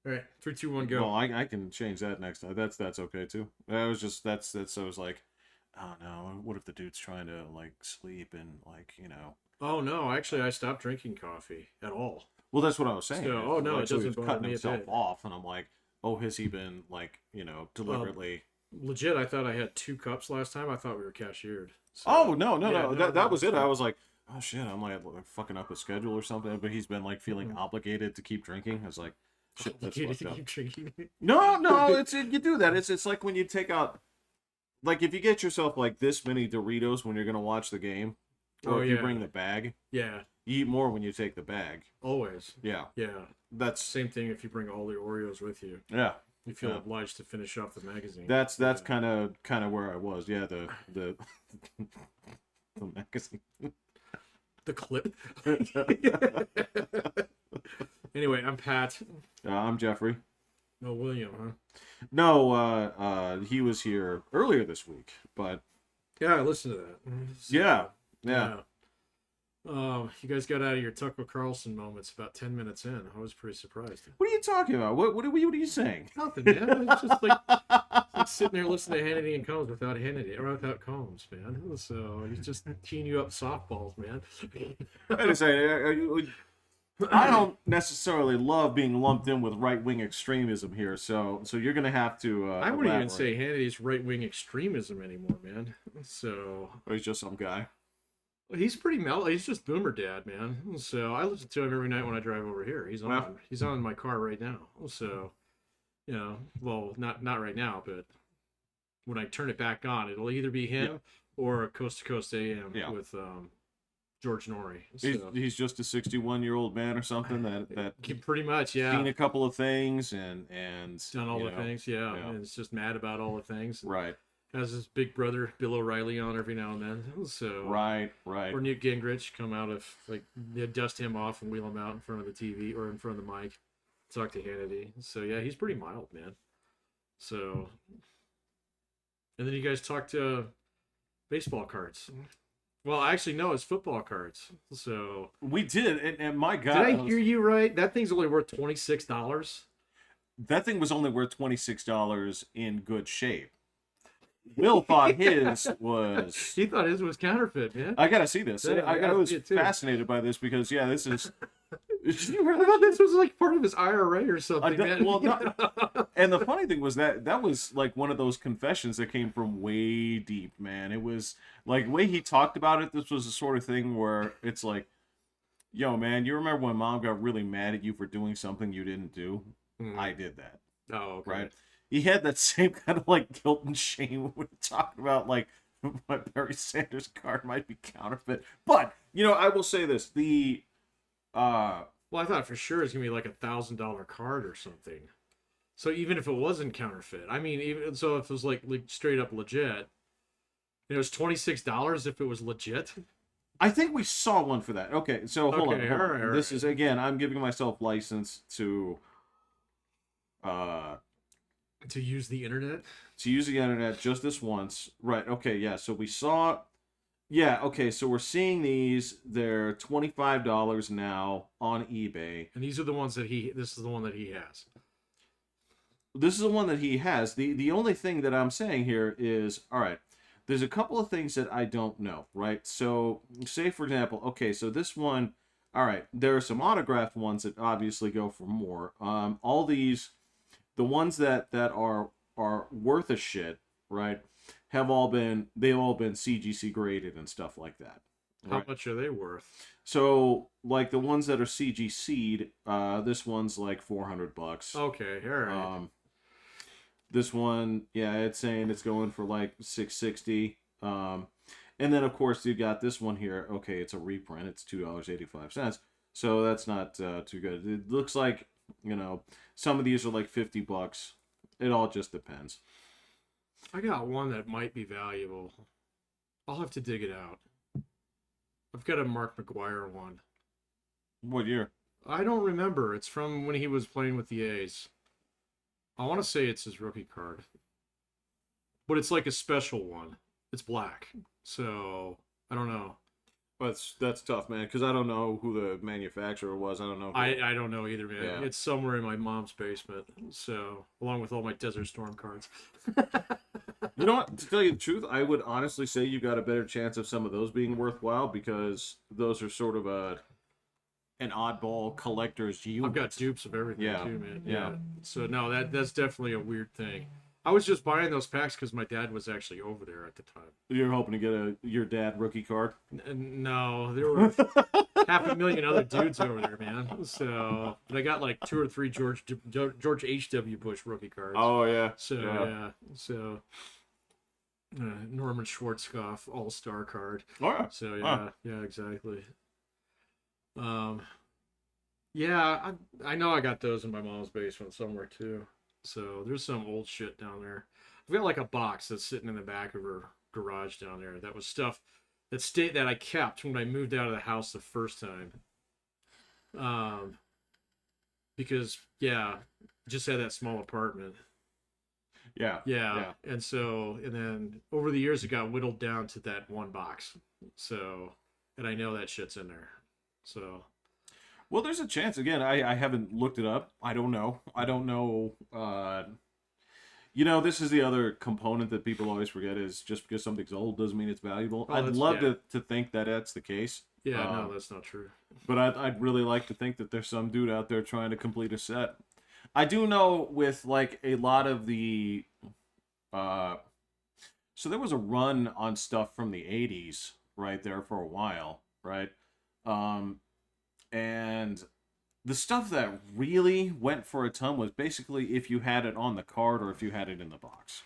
All right, 3, 2, 1, go. Well, I can change that next time. That's okay too. That was just that's I was like, oh no, what if the dude's trying to like sleep and like Oh no, actually, I stopped drinking coffee at all. Well, that's what I was saying. So, oh no, Like, it so he doesn't was bother cutting me a himself bit. off, and I'm like, oh, has he been like, Well, deliberately? legit, I thought I had 2 cups last time. I thought we were cashiered. Oh So, no, no, yeah, no. no, That no. was it. I So, was like, oh shit, I'm like fucking up his schedule or something. But he's been like feeling mm, obligated to keep drinking. I was like, shit, that's obligated to fucked up. keep drinking. No, no, you do that. It's like when you take out like if you get yourself like this many Doritos when you're gonna watch the game, or Oh if you yeah, bring the bag, yeah, you eat more when you take the bag. always. Yeah, Yeah, that's same thing. If you bring all the Oreos with you, yeah, you feel yeah. obliged to finish off the magazine. That's Yeah. kind of where I was. Yeah, the the magazine. The clip. Anyway, I'm Pat. I'm Jeffrey. No, William, huh? No, he was here earlier this week, but Yeah, I listened to that. yeah, So, yeah. yeah. You guys got out of your Tucker Carlson moments about 10 minutes in. I was pretty surprised. What are you talking about? What are you saying? Nothing, man. It's just like sitting there listening to Hannity and Combs without Hannity or without Combs, man. So he's just teeing you up softballs, man. Wait a second. I don't necessarily love being lumped in with right wing extremism here, so you're gonna have to. I wouldn't even elaborate. say Hannity's right wing extremism anymore, man. So Or he's just some guy. he's pretty mellow. He's just boomer dad, man. So I listen to him every night when I drive over here. He's on. Well. He's on my car right now. So, well, not right now, but when I turn it back on, it'll either be him or Coast to Coast AM with George Norrie. So He's just a 61-year-old man or something that pretty much, yeah, seen a couple of things and done all the things, yeah. and it's just mad about all the things. Right. Has his big brother Bill O'Reilly on every now and then. So Right. or Newt Gingrich come out of like they dust him off and wheel him out in front of the TV or in front of the mic, talk to Hannity. So yeah, he's pretty mild, man. So, and then you guys talked baseball cards. Well, actually, no, it's football cards. So We did, and my God, did I hear you right? That thing's only worth $26. that thing was only worth $26 in good shape. Will thought his was. He thought his was counterfeit, man. I gotta see this. Yeah, I gotta was see it too. fascinated by this because this is. I thought this was like part of his IRA or something, man. Well, no, and the funny thing was that was like one of those confessions that came from way deep, man. It was like the way he talked about it. This was the sort of thing where it's like, yo, man, you remember when mom got really mad at you for doing something you didn't do? I did that. Oh, okay. Right. He had that same kind of like guilt and shame when talking about like my Barry Sanders card might be counterfeit. But I will say this: Well, I thought for sure it's gonna be like $1,000 card or something. So even if it wasn't counterfeit, I mean, even so, if it was like straight up legit, it was $26 if it was legit. I think we saw one for that. Okay, so hold on. all right. This is again. I'm giving myself license to To use the internet. use the internet just this once. Right. Okay. Yeah. So we saw. Yeah. Okay. So we're seeing these. They're $25 now on eBay. And these are the ones that this is the one that he has. This is the one that he has. The only thing that I'm saying here is, all right, there's a couple of things that I don't know, right? So say, for example, okay, so this one, all right, there are some autographed ones that obviously go for more. All these, the ones that are worth a shit, right, they've all been CGC graded and stuff like that. How Right? much are they worth? So like the ones that are CGC'd, this one's like $400. Okay, all right. This one, yeah, it's saying it's going for like $660. And then of course you got this one here. Okay, it's a reprint. It's $2.85. So that's not too good. It looks like some of these are like $50. It all just depends. I got one that might be valuable. I'll have to dig it out. I've got a Mark McGuire one. What year? I don't remember. It's from when he was playing with the A's. I want to say it's his rookie card. But it's like a special one. It's black. So, I don't know. That's tough, man. Because I don't know who the manufacturer was. I don't know. I don't know either, man. Yeah. It's somewhere in my mom's basement. So along with all my Desert Storm cards. You know what? To tell you the truth, I would honestly say you got a better chance of some of those being worthwhile because those are sort of an oddball collector's unit. I've got dupes of everything Yeah. too, man. Yeah. So no, that's definitely a weird thing. I was just buying those packs because my dad was actually over there at the time. You're hoping to get your dad rookie card. No, there were 500,000 other dudes over there, man. So, but I got like 2 or 3 George H.W. Bush rookie cards. Oh yeah. So yeah. so Norman Schwarzkopf All-Star card. All right. So yeah, exactly. Yeah, I know I got those in my mom's basement somewhere too. So there's some old shit down there. I've got like a box that's sitting in the back of her garage down there. That was stuff that I kept when I moved out of the house the first time. Because just had that small apartment. Yeah. And so, and then over the years, it got whittled down to that one box. So, and I know that shit's in there. So, Well, there's a chance. Again, I haven't looked it up. I don't know. This is the other component that people always forget is just because something's old doesn't mean it's valuable. Oh, I'd love to think that that's the case. yeah, no, that's not true. But I'd really like to think that there's some dude out there trying to complete a set. I do know with like a lot of the, so there was a run on stuff from the 80s right there for a while, right? And the stuff that really went for a ton was basically if you had it on the card or if you had it in the box.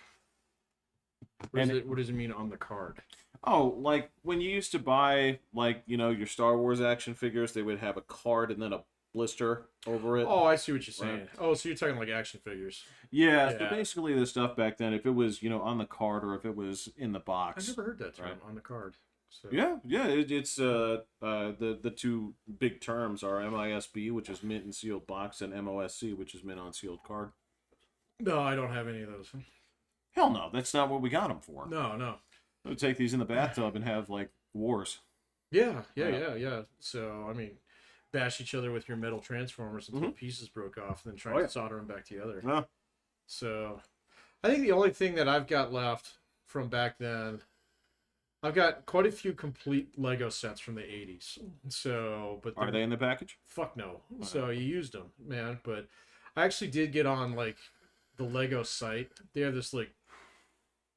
What does it mean on the card? Oh, like when you used to buy like, your Star Wars action figures, they would have a card and then a blister over it. Oh, I see what you're saying. Right. Oh, so you're talking like action figures. Yeah, so basically the stuff back then, if it was, on the card or if it was in the box. I've never heard that term, right? on the card. So. Yeah, it's the two big terms are MISB, which is mint and sealed box, and MOSC, which is mint on sealed card. No, I don't have any of those. Hell no, that's not what we got them for. No. We'll take these in the bathtub and have like wars. Yeah. So I mean, bash each other with your metal transformers until pieces broke off, and then try to solder them back together. Yeah. So, I think the only thing that I've got left from back then, I've got quite a few complete Lego sets from the 80s. So, but Are they in the package? Fuck no. So you used them, man. But I actually did get on like the Lego site. They have this like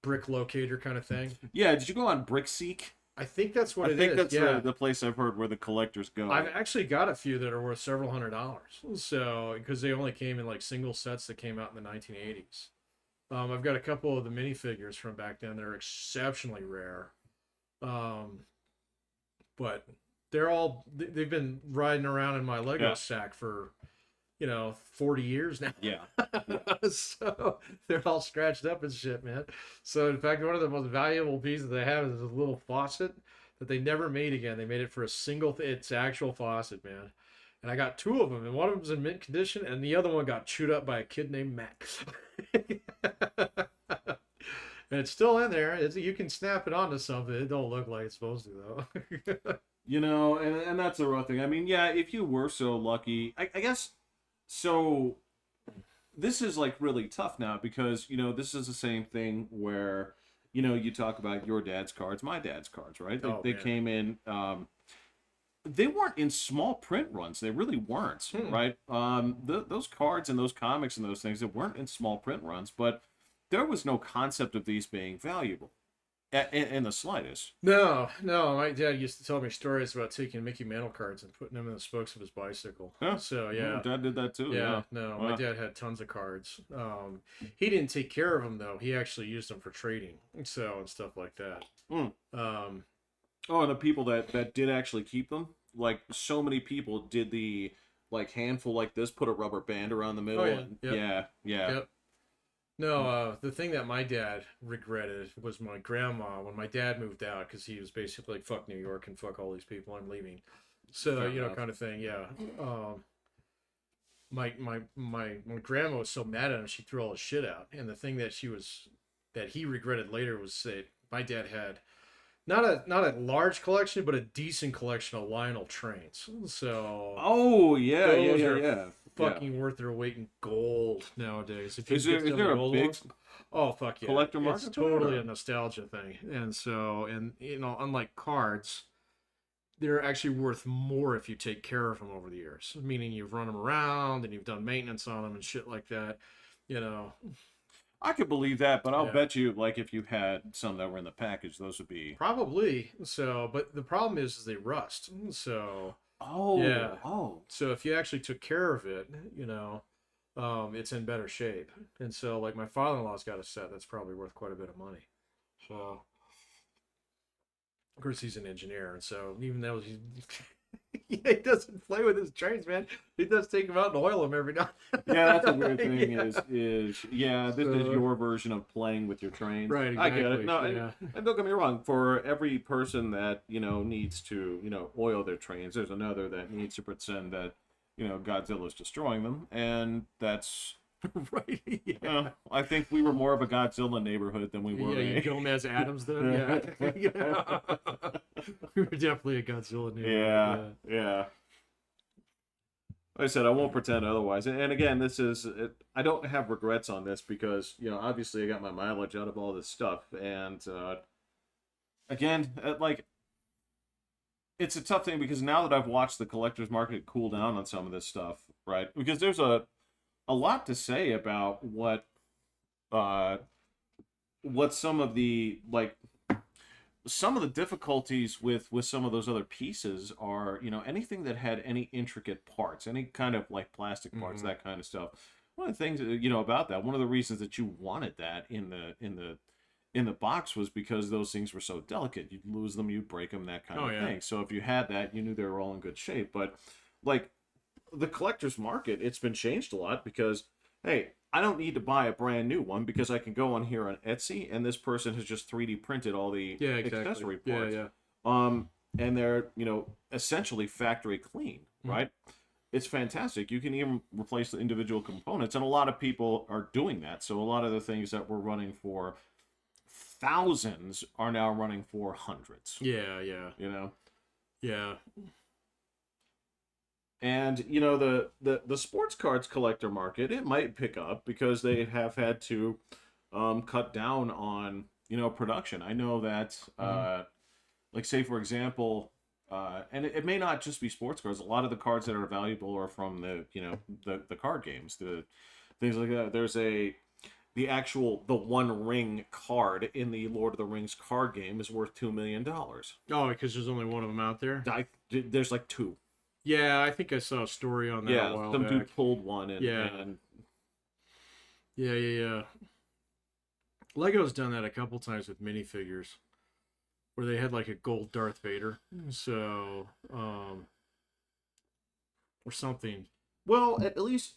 brick locator kind of thing. Yeah. Did you go on BrickSeek? I think that's what it is. I think that's the place I've heard where the collectors go. I've actually got a few that are worth several $100s. So, because they only came in like single sets that came out in the 1980s. I've got a couple of the minifigures from back then that are exceptionally rare. But they've been riding around in my Lego sack for 40 years now. Yeah. So they're all scratched up and shit, man. So in fact, one of the most valuable pieces they have is a little faucet that they never made again. They made it for a single it's actual faucet, man. And I got 2 of them, and one of them's in mint condition, and the other one got chewed up by a kid named Matt. And it's still in there. You can snap it onto something. It don't look like it's supposed to, though. And that's a rough thing. I mean, yeah, if you were so lucky, I guess, so this is like really tough now because, this is the same thing where, you talk about your dad's cards, my dad's cards, right? They came in, they weren't in small print runs. They really weren't, right? Those cards and those comics and those things, they weren't in small print runs, but there was no concept of these being valuable in the slightest. No. My dad used to tell me stories about taking Mickey Mantle cards and putting them in the spokes of his bicycle. Yeah. So, yeah. My dad did that too. Yeah. No, my dad had tons of cards. He didn't take care of them, though. He actually used them for trading. So, and stuff like that. And the people that did actually keep them, like so many people did the like handful like this, put a rubber band around the middle. Oh, yeah. Yeah. No, the thing that my dad regretted was my grandma when my dad moved out, because he was basically like, fuck New York and fuck all these people, I'm leaving. So, Fair enough. kind of thing, yeah. My grandma was so mad at him, she threw all his shit out. And the thing that he regretted later was that my dad had not a large collection, but a decent collection of Lionel trains. So Oh yeah, yeah, those yeah, are yeah. Yeah. fucking worth their weight in gold nowadays. If you Is can there get is some of there the a old big ones, oh fuck yeah, collector it's market for that? totally a Or? nostalgia thing. And so, and unlike cards, they're actually worth more if you take care of them over the years. Meaning you've run them around and you've done maintenance on them and shit like that. You know, I could believe that, but I'll yeah. bet you, like, if you had some that were in the package, those would be. Probably. So, but the problem is they rust. So, Oh, yeah. oh. So if you actually took care of it, it's in better shape. And so, like, my father-in-law's got a set that's probably worth quite a bit of money. So, of course, he's an engineer, and so even though he he doesn't play with his trains, man, he does take them out and oil them every now. Yeah, that's a weird thing. Yeah. Is yeah, this is So, your version of playing with your trains. right, I get it. exactly. No, Yeah. and don't get me wrong. For every person that needs to oil their trains, there's another that needs to pretend that Godzilla's destroying them, and that's. Right. Yeah. I think we were more of a Godzilla neighborhood than we were. Yeah, you Gomez Adams then. Yeah. Yeah. We were definitely a Godzilla neighborhood. Yeah, yeah. Like I said, I won't pretend otherwise. And again, this is I don't have regrets on this because obviously I got my mileage out of all this stuff, and again, like it's a tough thing because now that I've watched the collector's market cool down on some of this stuff, right? Because there's a lot to say about uh what some of the difficulties with some of those other pieces are, anything that had any intricate parts, any kind of like plastic parts, that kind of stuff. One of the things about that, one of the reasons that you wanted that in the box was because those things were so delicate. You'd lose them, you'd break them, that kind of thing. So if you had that, you knew they were all in good shape. But like the collector's market, it's been changed a lot because hey, I don't need to buy a brand new one because I can go on here on Etsy and this person has just 3D printed all the accessory parts. Yeah. And they're, essentially factory clean, right? It's fantastic. You can even replace the individual components, and a lot of people are doing that. So a lot of the things that were running for thousands are now running for hundreds. Yeah, yeah. Yeah. And the sports cards collector market, it might pick up because they have had to cut down on production. I know that like say for example, and it may not just be sports cards. A lot of the cards that are valuable are from the card games, the things like that. There's the One Ring card in the Lord of the Rings card game is worth $2 million. Oh, because there's only one of them out there. There's like two. Yeah, I think I saw a story on that a while some back. dude pulled one and Yeah. Lego's done that a couple times with minifigures, where they had like a gold Darth Vader, so or something. Well, at least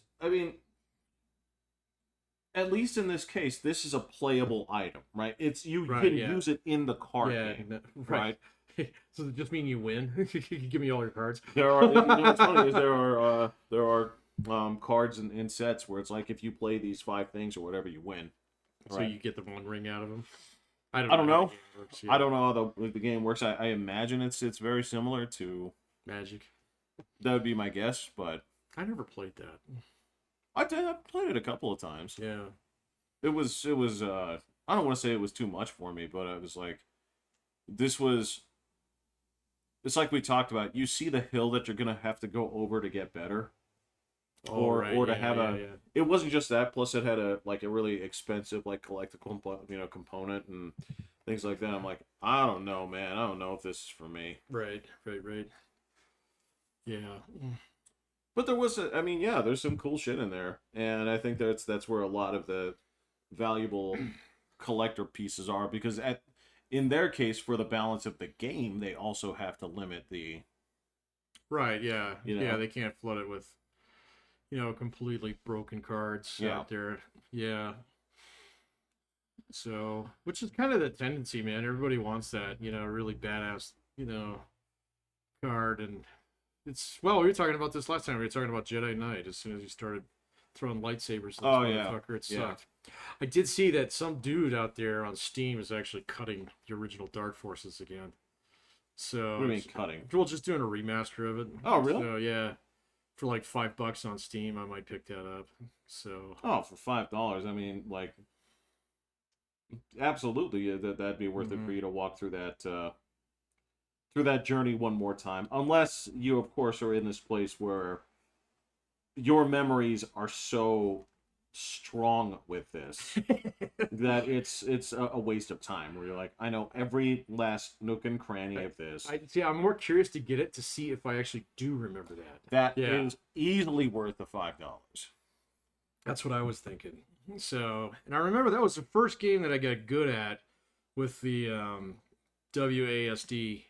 in this case, this is a playable item, right? It's you can use it in the card game, right? So does it just mean you win? Give me all your cards. There are. What's funny is there are cards and sets where it's like if you play these 5 things or whatever, you win. So you get the One Ring out of them. I don't know. I don't know how the game works. I imagine it's very similar to Magic. That would be my guess, but I never played that. I played it a couple of times. Yeah. It was I don't want to say it was too much for me, but I was like, it's like we talked about. You see the hill that you're gonna have to go over to get better, or to have It wasn't just that. Plus, it had a really expensive collectible component and things like that. I'm like, I don't know, man. I don't know if this is for me. Right. Yeah. But there was there's some cool shit in there, and I think that's where a lot of the valuable collector pieces are, because in their case, for the balance of the game, they also have to limit the. Right. Yeah. Yeah. They can't flood it with, completely broken cards out there. Yeah. So, which is kind of the tendency, man. Everybody wants that, really badass, card, and we were talking about this last time. We were talking about Jedi Knight as soon as you started throwing lightsabers. To this Oh, yeah. motherfucker. It Yeah. sucked. I did see that some dude out there on Steam is actually cutting the original Dark Forces again. So What do you mean cutting? Well, just doing a remaster of it. Oh, really? So yeah, for like $5 on Steam, I might pick that up. So Oh, for $5. I mean, like, absolutely, yeah, that'd be worth it for you to walk through that journey one more time. Unless you, of course, are in this place where your memories are so strong with this that it's a waste of time. Where you're like, I know every last nook and cranny of this. I'm more curious to get it to see if I actually do remember that. That is easily worth the $5. That's what I was thinking. So, and I remember that was the first game that I got good at with the WASD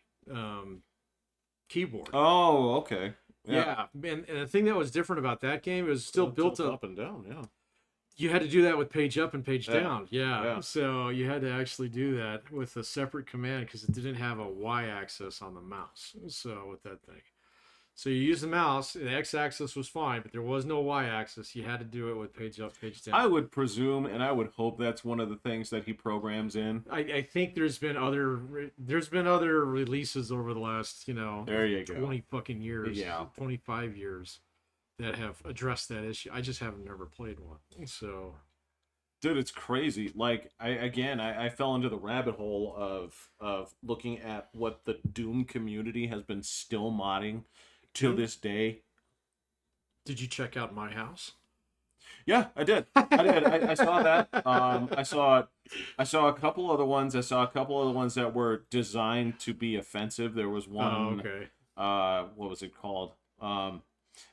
keyboard. Oh, okay. Yeah. And the thing that was different about that game, it was still built up and down. Yeah. You had to do that with page up and page Yeah. down. Yeah. Yeah. So you had to actually do that with a separate command because it didn't have a Y-axis on the mouse. So with that thing. So you use the mouse, the X-axis was fine, but there was no Y-axis. You had to do it with page up, page down. I would presume, and I would hope that's one of the things that he programs in. I think there's been other releases over the last, There you go. 20 fucking years, Yeah. 25 years that have addressed that issue. I just haven't never played one. So, dude, it's crazy. Like I fell into the rabbit hole of looking at what the Doom community has been still modding to this day. Did you check out My House? Yeah, I did. I saw that. I saw a couple other ones. I saw a couple other ones that were designed to be offensive. There was one. Oh, okay. What was it called?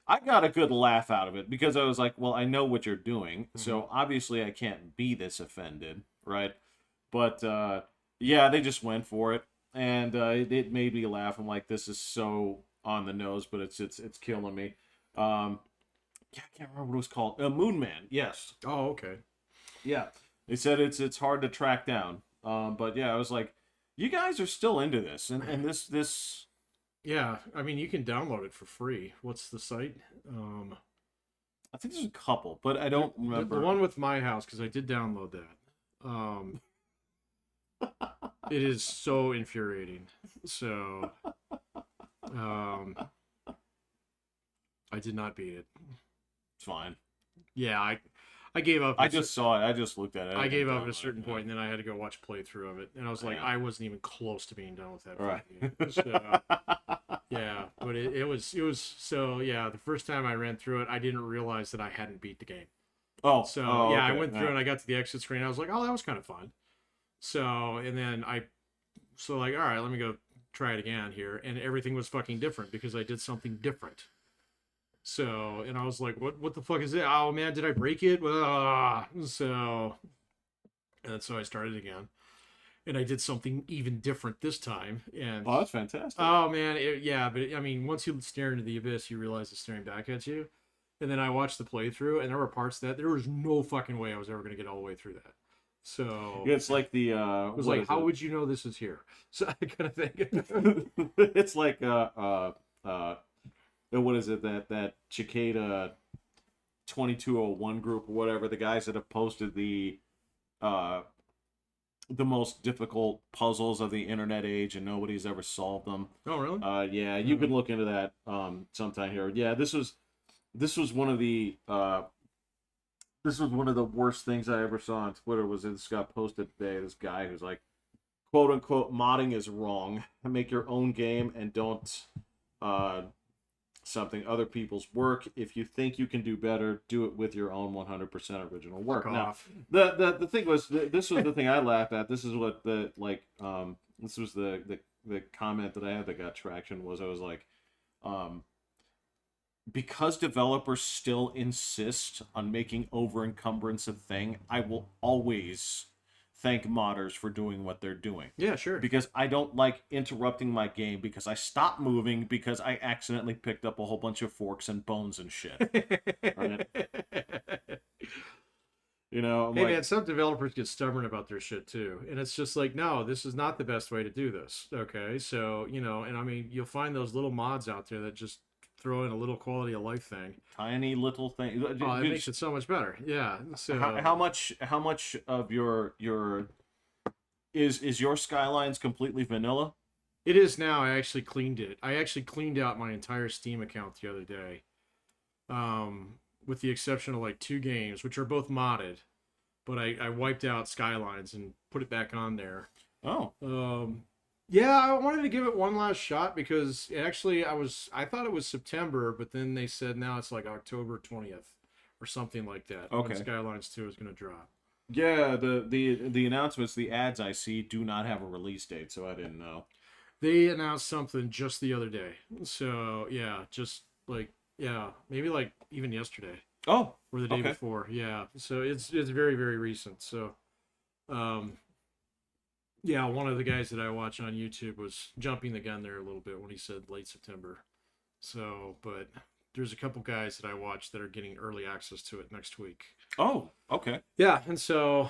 I got a good laugh out of it because I was like, well, I know what you're doing, so obviously I can't be this offended, right? But yeah, they just went for it, and it made me laugh. I'm like, this is so on the nose, but it's killing me. Yeah, I can't remember what it was called. Moon Man. Yes. Oh, okay. Yeah. They said it's hard to track down. But yeah, I was like, you guys are still into this, and this. Yeah, I mean, you can download it for free. What's the site? I think there's a couple, but I don't remember. The one with My House, because I did download that. It is so infuriating. So, I did not beat it. It's fine. Yeah, I gave up. I just saw it. I just looked at it. I gave up at a certain point, and then I had to go watch a playthrough of it, and I was like, I wasn't even close to being done with that. Right. So, yeah, but it was so yeah. The first time I ran through it, I didn't realize that I hadn't beat the game. Oh, so okay. I went through and I got to the exit screen. I was like, oh, that was kind of fun. So and then all right, let me go try it again here, and everything was fucking different because I did something different. So, and I was like, what the fuck is it? Oh man, did I break it? So I started again, and I did something even different this time. And oh, that's fantastic. Oh man, but I mean, once you stare into the abyss, you realize it's staring back at you. And then I watched the playthrough, and there were parts that there was no fucking way I was ever gonna get all the way through that. So it's like the it was like, how would you know this is here? So I kind of think it's like what is it that Cicada 2201 group or whatever, the guys that have posted the most difficult puzzles of the internet age and nobody's ever solved them. Oh really? Yeah, you can look into that sometime here. Yeah, this was one of the worst things I ever saw on Twitter. This got posted today. This guy who's like, quote unquote, modding is wrong. Make your own game and don't something other people's work. If you think you can do better, do it with your own 100% original work. Now, the thing was, this was the thing I laughed at. This is what this was the comment that I had that got traction was I was like, because developers still insist on making over encumbrance a thing, I will always thank modders for doing what they're doing. Yeah, sure. Because I don't like interrupting my game because I stopped moving because I accidentally picked up a whole bunch of forks and bones and shit. Right? Man, some developers get stubborn about their shit too. And it's just like, no, this is not the best way to do this. Okay. So, and I mean, you'll find those little mods out there that just throw in a little quality of life thing. Tiny little thing. Oh, it makes it so much better. Yeah. So How much of your is your Skylines completely vanilla? it is now. I actually cleaned it. I actually cleaned out my entire Steam account the other day. With the exception of like 2 games, which are both modded, but I wiped out Skylines and put it back on there. Oh. Yeah, I wanted to give it one last shot because actually I thought it was September, but then they said now it's like October 20th or something like that. Okay. When Skylines 2 is going to drop. Yeah, the announcements, the ads I see do not have a release date, so I didn't know. They announced something just the other day. So, yeah, just like maybe like even yesterday Oh, or the day okay. before. Yeah. So it's very very recent. So yeah, one of the guys that I watch on YouTube was jumping the gun there a little bit when he said late September. So, but there's a couple guys that I watch that are getting early access to it next week. Oh, okay. Yeah, and so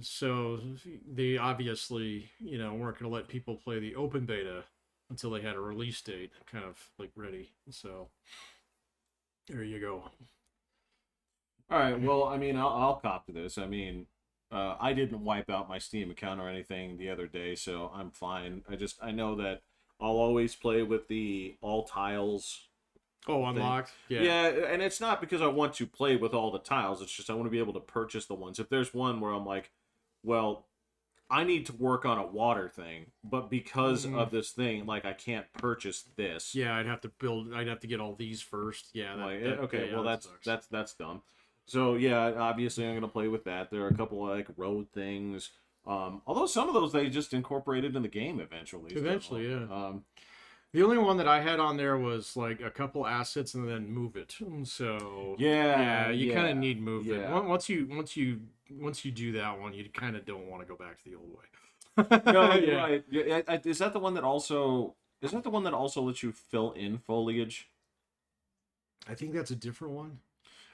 so they obviously weren't going to let people play the open beta until they had a release date kind of like ready. So there you go. All right. Well, I mean, I'll cop to this. I mean, I didn't wipe out my Steam account or anything the other day, so I'm fine. I know that I'll always play with the all tiles. Oh, unlocked. Yeah. Yeah, and it's not because I want to play with all the tiles. It's just I want to be able to purchase the ones. If there's one where I'm like, well, I need to work on a water thing, but because of this thing, like I can't purchase this. Yeah, I'd have to get all these first. Yeah. Okay, yeah, well that's dumb. So yeah, obviously I'm gonna play with that. There are a couple of like road things. Although some of those they just incorporated in the game eventually. Eventually, yeah. The only one that I had on there was like a couple assets and then move it. So you kind of need movement. Yeah. Once you do that one, you kind of don't want to go back to the old way. No, you're right. Yeah, is that the one that also lets you fill in foliage? I think that's a different one.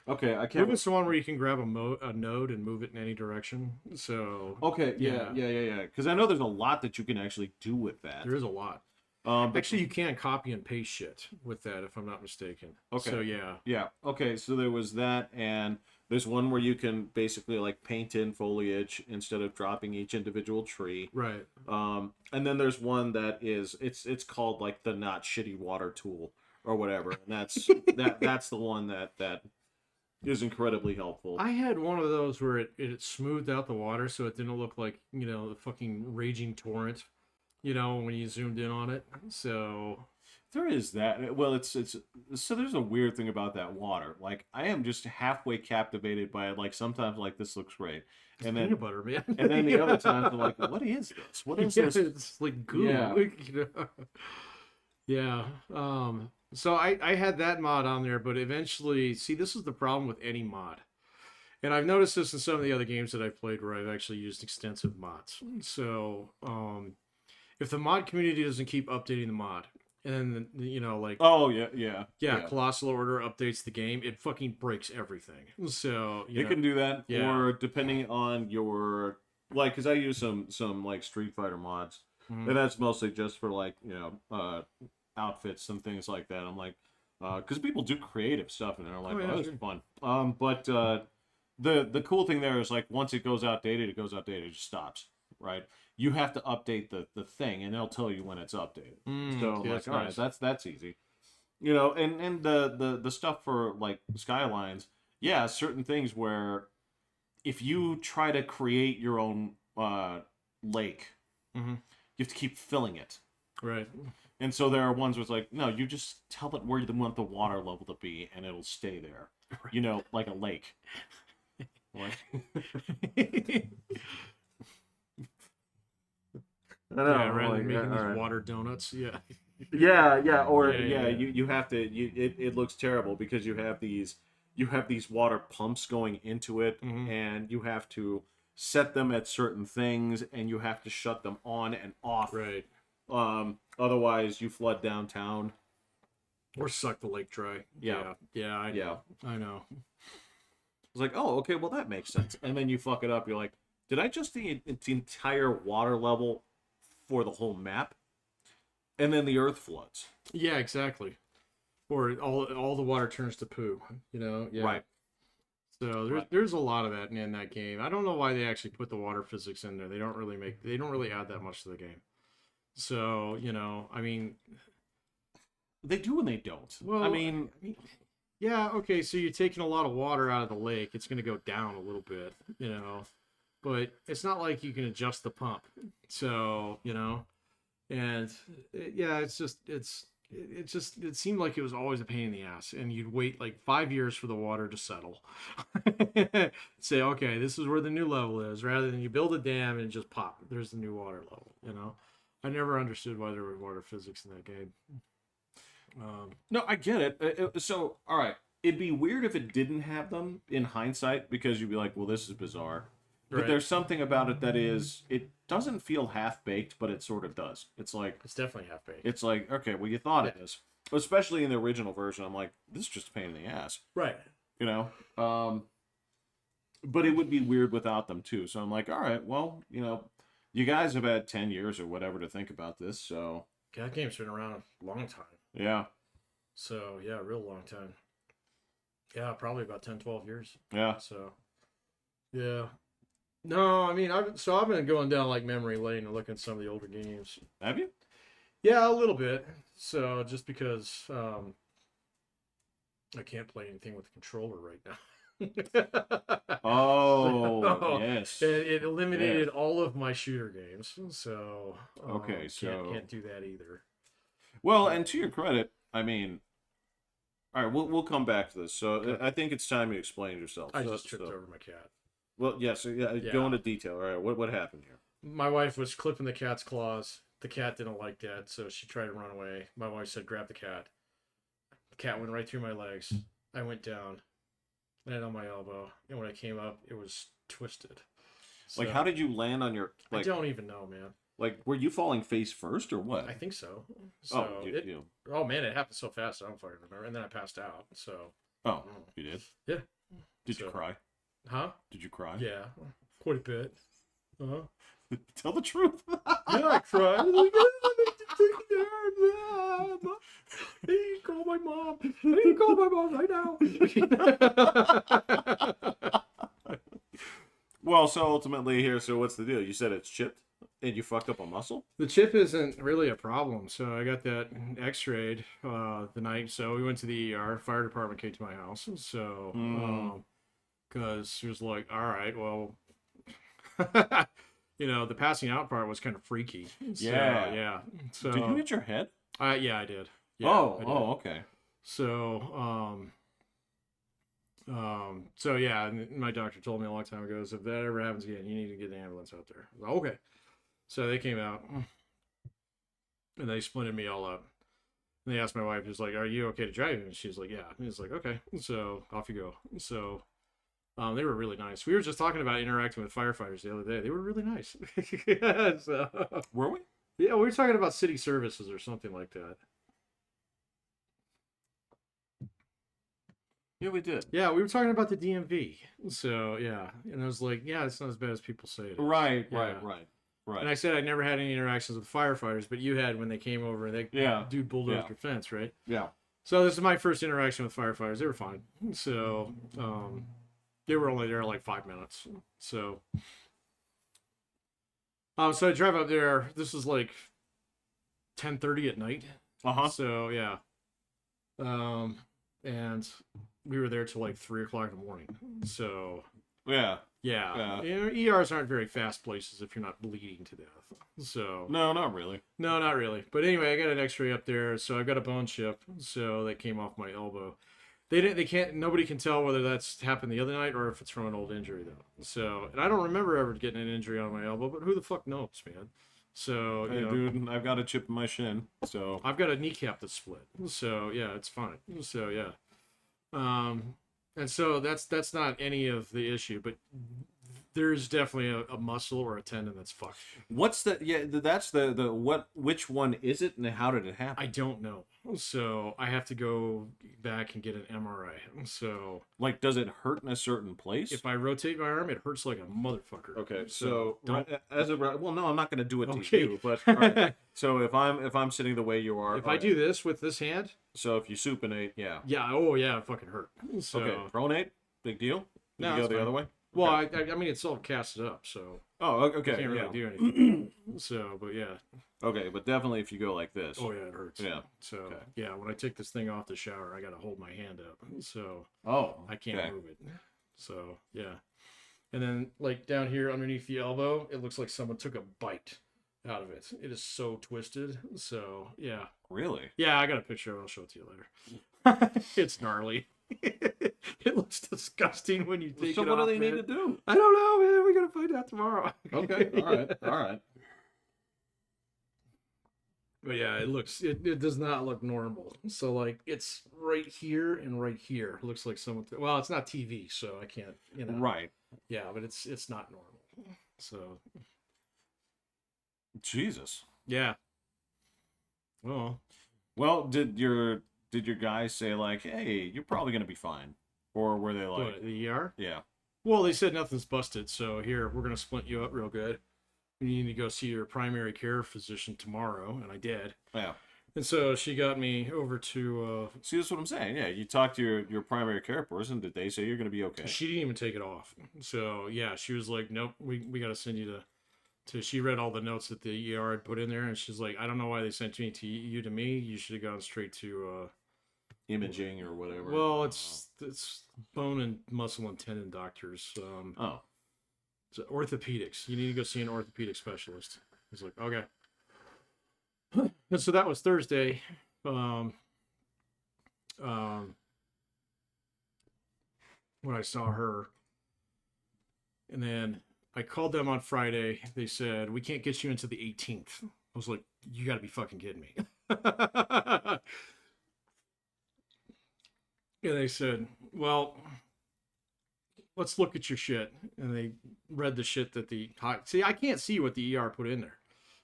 Okay, I can't. Movement's the one where you can grab a node and move it in any direction. So okay, yeah. Because I know there's a lot that you can actually do with that. There is a lot. Actually, you can't copy and paste shit with that, if I'm not mistaken. Okay. So yeah. Yeah. Okay. So there was that, and there's one where you can basically like paint in foliage instead of dropping each individual tree. Right. And then there's one that is it's called like the not shitty water tool or whatever, and that's the one that is incredibly helpful. I had one of those where it smoothed out the water so it didn't look like the fucking raging torrent. When you zoomed in on it. So there is that. Well, it's so there's a weird thing about that water. Like I am just halfway captivated by it. Like sometimes like this looks great, and then peanut butter, man. And then the other times I'm like, what is this? What is this? It's like goo. Yeah. Yeah. So I had that mod on there, but eventually, see, this is the problem with any mod. And I've noticed this in some of the other games that I've played where I've actually used extensive mods. So, if the mod community doesn't keep updating the mod, and then, like Colossal Order updates the game, it fucking breaks everything. So you can do that, or depending on your because I use some like Street Fighter mods, and that's mostly just for like outfits and things like that. I'm like, because people do creative stuff, and they're like, this is fun. But the cool thing there is like once it goes outdated, it just stops. Right, you have to update the thing, and they'll tell you when it's updated. So like, all right, that's easy, and the stuff for like Skylines, certain things where if you try to create your own lake, you have to keep filling it, right? And so there are ones where it's like, no, you just tell it where you want the water level to be, and it'll stay there, right. Like a lake. What? I know, rather than making these water donuts, you have to. It looks terrible because you have these water pumps going into it, and you have to set them at certain things, and you have to shut them on and off. Right. Otherwise, you flood downtown or suck the lake dry. Yeah. I know. It's like, oh, okay, well that makes sense, and then you fuck it up. You're like, did I just the entire water level for the whole map? And then the earth floods. Yeah, exactly. Or all the water turns to poo. Yeah. Right. So Right. there's a lot of that in that game. I don't know why they actually put the water physics in there. They don't really add that much to the game. So I mean, They do and they don't. well, I mean, yeah, okay. So you're taking a lot of water out of the lake. It's going to go down a little bit, but it's not like you can adjust the pump. So and yeah, it seemed like it was always a pain in the ass, and you'd wait like 5 years for the water to settle. Say, okay, this is where the new level is, rather than you build a dam and just pop. There's the new water level. I never understood why there were water physics in that game. no, I get it. So, all right, it'd be weird if it didn't have them in hindsight, because you'd be like, well, this is bizarre. But Right. there's something about it that it doesn't feel half baked, but it sort of does. It's like, It's definitely half baked. it's like, okay, well, you thought it is. Especially in the original version, I'm like, this is just a pain in the ass, Right. But it would be weird without them too. So I'm like, all right, well, you guys have had 10 years or whatever to think about this, so That game's been around a long time. yeah, So, yeah, a real long time. Yeah, probably about 10, 12 years. yeah. So, yeah. No, I mean, I've been going down like memory lane and looking at some of the older games. Have you? Yeah, a little bit. So, just because I can't play anything with the controller right now. Oh, So, yes. it eliminated all of my shooter games. So, Okay, so can't do that either. well, and to your credit, I mean, all right, we'll come back to this. So Okay. I think it's time you explain yourself. I So- just tripped so- over my cat. Well, yes, yeah, Yeah. go into detail. All right, what happened here? My wife was clipping the cat's claws. The cat didn't like that, so she tried to run away. My wife said, grab the cat. The cat went right through my legs. I went down, landed on my elbow, and when I came up, it was twisted. Like, So, how did you land on your I don't even know, man. like? Were you falling face first or what? I think so. So Oh, man, it happened so fast. I don't fucking remember. And then I passed out. So, oh, you did? Yeah. Did you So- cry? huh? Did you cry? Yeah, quite a bit. Uh-huh. Tell the truth. Yeah, I cried. Like, I need to call my mom. I need to call my mom right now. Well, so ultimately here, so what's the deal? You said it's chipped and you fucked up a muscle? The chip isn't really a problem. So I got that x-rayed the night. So we went to the ER. Fire department came to my house. So, because she was like, all right, well, the passing out part was kind of freaky. So, Yeah. yeah. So, Did you hit your head? yeah, I did. Yeah, I did. Okay. So, so yeah, and my doctor told me a long time ago, if that ever happens again, you need to get an ambulance out there. I was like, okay. So they came out and they splinted me all up. And they asked my wife, "Just like, are you okay to drive?" And she's like, "Yeah." And he's like, "Okay." So off you go. So, they were really nice. We were just talking about interacting with firefighters the other day. They were really nice. So, Were we? yeah, we were talking about city services or something like that. Yeah, we did. Yeah, we were talking about the DMV. So, yeah. And I was like, yeah, it's not as bad as people say it is. Right. And I said I never had any interactions with firefighters, but you had when they came over and dude bulldozed your fence, right? Yeah. So this is my first interaction with firefighters. They were fine. So, they were only there like 5 minutes. So, so I drive up there. This is like 10:30 at night. Uh-huh. So, yeah. And we were there till like 3 o'clock in the morning. So, Yeah. yeah. ERs aren't very fast places if you're not bleeding to death. So, No, not really. no, not really. But anyway, I got an x-ray up there. So I've got a bone chip. So that came off my elbow. Nobody can tell whether that's happened the other night or if it's from an old injury though. So, and I don't remember ever getting an injury on my elbow, but who the fuck knows, man? So, Hey, dude, I've got a chip in my shin, so I've got a kneecap that's split. So yeah, it's fine. So yeah. And so that's not any of the issue, but there's definitely a muscle or a tendon that's fucked. What's the that's the what which one is it and how did it happen? I don't know. So I have to go back and get an MRI. So Like, does it hurt in a certain place? if I rotate my arm, it hurts like a motherfucker. Okay, so don't. well, no, I'm not going to do it to Okay. you, but all right. So if I'm sitting the way you are, If I do this with this hand, so if you supinate, yeah, oh yeah, it fucking hurt. So, okay, pronate, big deal. No, You go it's the fine. other way. Well, Okay. I mean, it's all casted up, so Oh, okay, I can't really yeah. do anything. So, but yeah. Okay, but definitely if you go like this. Oh yeah, it hurts. Yeah. So Okay. yeah, when I take this thing off the shower, I gotta hold my hand up, so Oh, I can't okay. move it. So yeah, and then like down here underneath the elbow, it looks like someone took a bite out of it. It is so twisted. So yeah, Really? yeah, I got a picture. I'll show it to you later. It's gnarly. It looks disgusting when you take So it what off. do they need man. to do? I don't know, man. We're gonna find out tomorrow. Okay, all right, all right. But yeah, it does not look normal. So like it's right here and right here. It looks like someone well, it's not TV, so I can't, Right. Yeah, but it's not normal. So Jesus. yeah. Well, did your guys say like, "Hey, you're probably going to be fine," or were they like, What, the ER? "Yeah, Well, they said nothing's busted, so here we're gonna splint you up real good. You need to go see your primary care physician tomorrow, and I did. yeah"? And so she got me over to See, that's what I'm saying. Yeah, you talked to your primary care person. Did they say you're going to be okay? she didn't even take it off. So yeah, she was like, "Nope, we gotta send you to." She read all the notes that the ER had put in there, and she's like, "I don't know why they sent you to me. You should have gone straight to Imaging or whatever. well, it's bone and muscle and tendon doctors. Oh, It's orthopedics. You need to go see an orthopedic specialist." I was like, "Okay." And so that was Thursday. When I saw her, and then I called them on Friday. They said, "We can't get you into the 18th." I was like, "You got to be fucking kidding me." And they said, "Well, let's look at your shit." And they read the shit that see, I can't see what the ER put in there.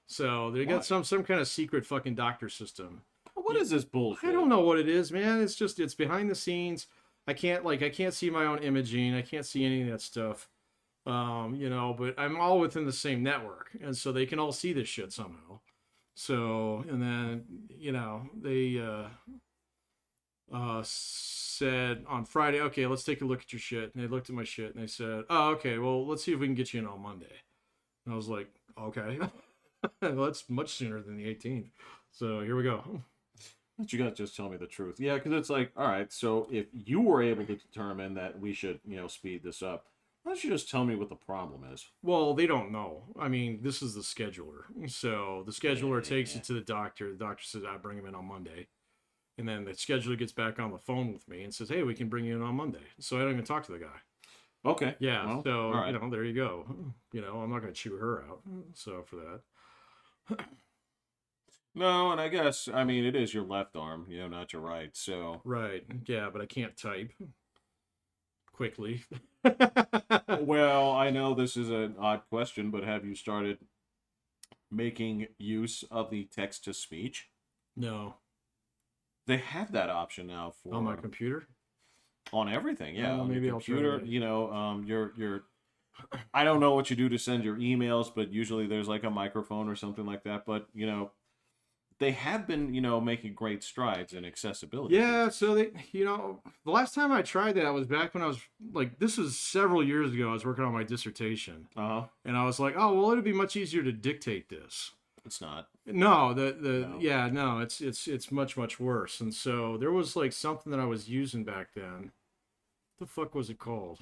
So they got Why? some kind of secret fucking doctor system. what is this bullshit? I don't know what it is, man. It's behind the scenes. I can't see my own imaging. I can't see any of that stuff. But I'm all within the same network, and so they can all see this shit somehow. So, and then they said on Friday, "Okay, let's take a look at your shit." And they looked at my shit and they said, "Oh, okay, well, let's see if we can get you in on Monday." And I was like, "Okay." Well, that's much sooner than the 18th. So here we go. But you got to just tell me the truth. Yeah, because it's like, all right, so if you were able to determine that we should, speed this up, why don't you just tell me what the problem is? Well, they don't know. I mean, this is the scheduler. So the scheduler takes it to the doctor. The doctor says, "I bring him in on Monday." And then the scheduler gets back on the phone with me and says, "Hey, we can bring you in on Monday." So I don't even talk to the guy. Okay. Yeah. Well, So, all right. there you go. I'm not going to chew her out. So for that. No, and I guess, I mean, it is your left arm, not your right, so. Right. Yeah, but I can't type quickly. Well, I know this is an odd question, but have you started making use of the text-to-speech? No. They have that option now for On my computer? on everything. Yeah, Oh, on maybe your I'll try computer. that. Your I don't know what you do to send your emails, but usually there's like a microphone or something like that. But they have been making great strides in accessibility. Yeah, so they, the last time I tried that was back when I was like, this was several years ago. I was working on my dissertation, and I was like, "Oh, well, it'd be much easier to dictate this." It's not. No, No. yeah, no, it's much worse. And so there was like something that I was using back then. What the fuck was it called?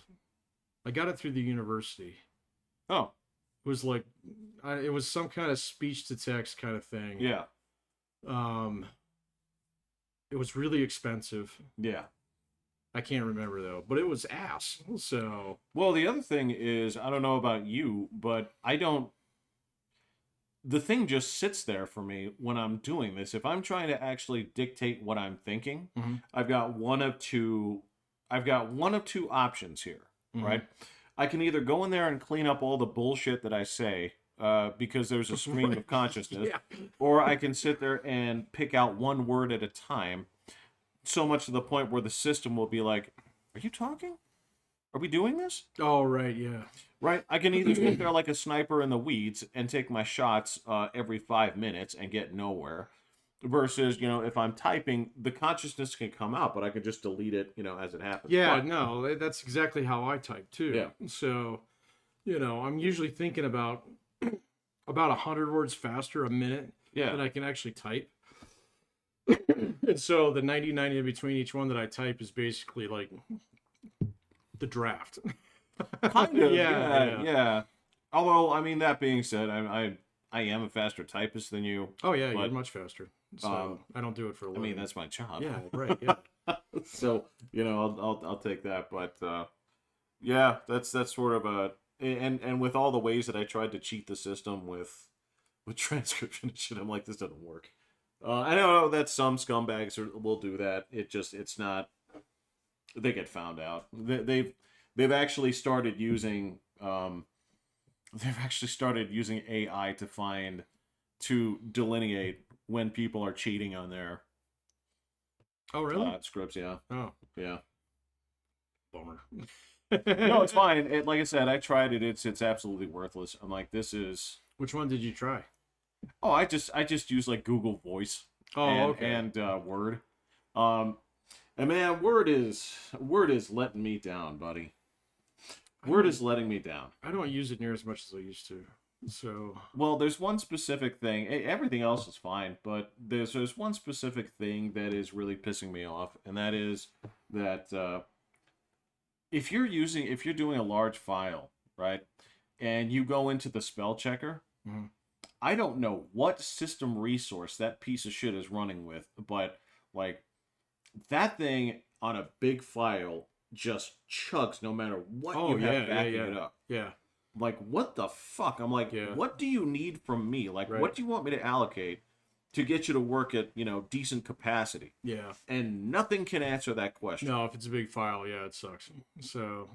I got it through the university. Oh, It was like, it was some kind of speech to text kind of thing. yeah, It was really expensive. yeah. I can't remember though, but it was ass. So Well, the other thing is, I don't know about you, but I don't. The thing just sits there for me when I'm doing this. If I'm trying to actually dictate what I'm thinking, Mhm. I've got one of two options here, Mhm. right? I can either go in there and clean up all the bullshit that I say, because there's a stream of consciousness, Yeah. or I can sit there and pick out one word at a time, so much to the point where the system will be like, "Are you talking? Are we doing this?" Oh, right. Yeah. Right? I can either sit there like a sniper in the weeds and take my shots every 5 minutes and get nowhere, versus, if I'm typing, the consciousness can come out, but I can just delete it, as it happens. Yeah. But, No, that's exactly how I type too. Yeah. So, I'm usually thinking about 100 words faster a minute yeah. than I can actually type. And so the 99 in between each one that I type is basically like the draft. Kind of, Yeah. yeah. Although, I mean, that being said, I am a faster typist than you. Oh yeah, But, you're much faster. So I don't do it for a I living. mean, that's my job. Yeah, right. Yeah. So, I'll take that. But yeah, that's sort of a, and with all the ways that I tried to cheat the system with transcription and shit, I'm like, this doesn't work. I know that some scumbags will do that. It's not. They get found out. They've actually started using AI to delineate when people are cheating on their Oh really? scripts. Yeah, Oh, yeah. bummer. No, it's fine. Like I said, I tried it. It's absolutely worthless. I'm like, this is. Which one did you try? Oh, I just use like Google Voice. Oh, and, okay. And Word. And man, Word is letting me down, buddy. Word is letting me down. I don't use it near as much as I used to. So, well, there's one specific thing. Everything else is fine, but there's one specific thing that is really pissing me off, and that is that if you're doing a large file, right, and you go into the spell checker, mm-hmm. I don't know what system resource that piece of shit is running with, but like that thing on a big file just chugs no matter what you have backing it up. Yeah. Like, what the fuck? I'm like, what do you need from me? Like, what do you want me to allocate to get you to work at, decent capacity? Yeah. And nothing can answer that question. No, if it's a big file, yeah, it sucks. So,